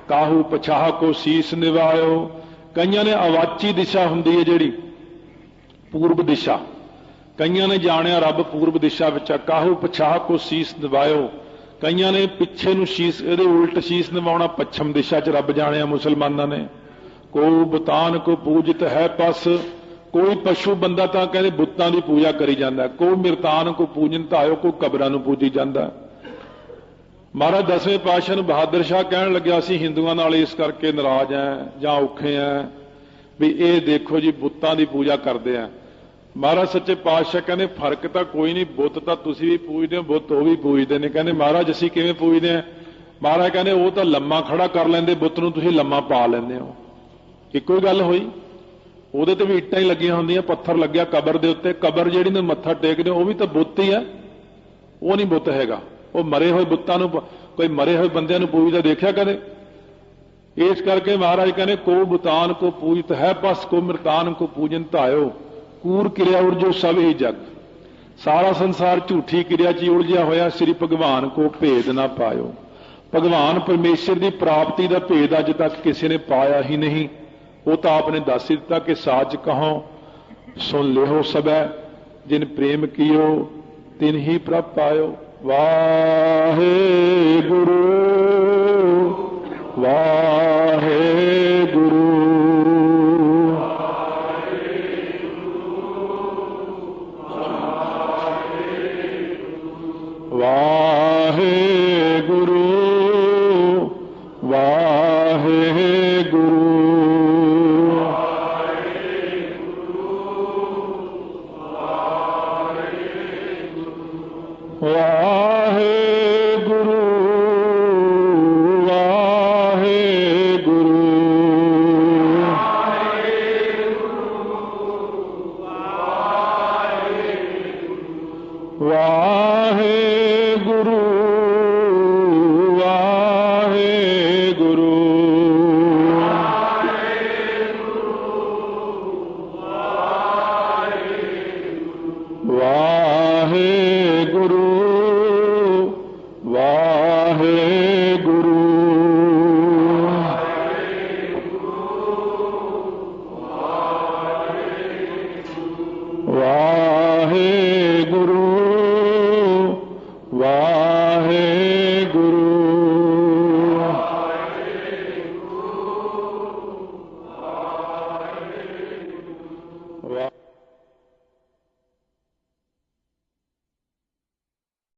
काहू पछाह को शीस निवायो। कईयां ने अवाची दिशा हुंदी है जिहड़ी पूर्व दिशा, कईयां ने जाणिया रब पूर्व दिशा विच आ, काहू पछाह को शीस निवायो। कईयां ने पिछे नूं शीस, इहदे उल्ट शीस निवाउणा पश्चिम दिशा च रब जाणिया मुसलमानां ने। को बुतान को पूजित है पस, कोई पशु बंदा तां कहंदे बुतां दी पूजा करी जांदा, कोई मिरतान को पूजन तायो, कोई कबरां नूं पूजी जांदा। महाराज 10वें पातशाह नूं बहादुर शाह कहण लग्या सी हिंदुआं नाल इस करके नाराज हैं जां औखे हैं भी ये देखो जी बुतां दी पूजा करदे आ। महाराज सच्चे पातशाह कहंदे फर्क तां कोई नहीं, बुत तां तुसीं भी पूजदे हो, बुत वो भी पूजदे ने। कहंदे महाराज असीं किवें पूजदे आ? महाराज कहंदे वो तां लम्मा खड़ा कर लैंदे, बुत नूं तुसीं लम्मा पा लैंदे हो। इक्को ही गल होई, ਉਹਦੇ ਤੇ ਵੀ ਇੱਟਾਂ ਹੀ ਲੱਗੀਆਂ ਹੁੰਦੀਆਂ, पत्थर ਲੱਗਿਆ कबर ਦੇ ਉੱਤੇ, कबर ਜਿਹੜੀ ਨੂੰ ਮੱਥਾ ਟੇਕਦੇ ਉਹ ਵੀ ਤਾਂ ਬੁੱਤ ਹੀ ਹੈ, ਉਹ ਨਹੀਂ ਬੁੱਤ ਹੈਗਾ। ਉਹ ਮਰੇ ਹੋਏ ਬੁੱਤਾਂ ਨੂੰ ਕੋਈ ਮਰੇ ਹੋਏ ਬੰਦਿਆਂ ਨੂੰ ਪੂਜਦਾ ਦੇਖਿਆ ਕਦੇ? ਇਸ ਕਰਕੇ ਮਹਾਰਾਜ ਕਹਿੰਦੇ ਕੋ ਬੁਤਾਨ ਕੋ ਪੂਜਤ ਹੈ ਪਸ, ਕੋ ਮ੍ਰਿਤਾਨ ਕੋ ਪੂਜਨ ਧਾਇਓ, ਕੂਰ ਕਿਰਿਆ ਉਰਜੋ ਸਭ ਹੀ ਜਗ। ਸਾਰਾ ਸੰਸਾਰ ਝੂਠੀ ਕਿਰਿਆ 'ਚ ਉਲਝਿਆ ਹੋਇਆ, ਸ੍ਰੀ ਭਗਵਾਨ ਕੋ ਭੇਦ ਨਾ ਪਾਇਓ। ਭਗਵਾਨ परमेश्वर की प्राप्ति का भेद अज तक किसी ने पाया ही नहीं। वो तो आपने दस ही दिता कि साच कहो सुन लेहो सबै, जिन प्रेम कियो तिन ही प्रभ पायो। वाहे गुरु वाहे गुरु वाहे गुरु वाहे गुरु ਖੁਆ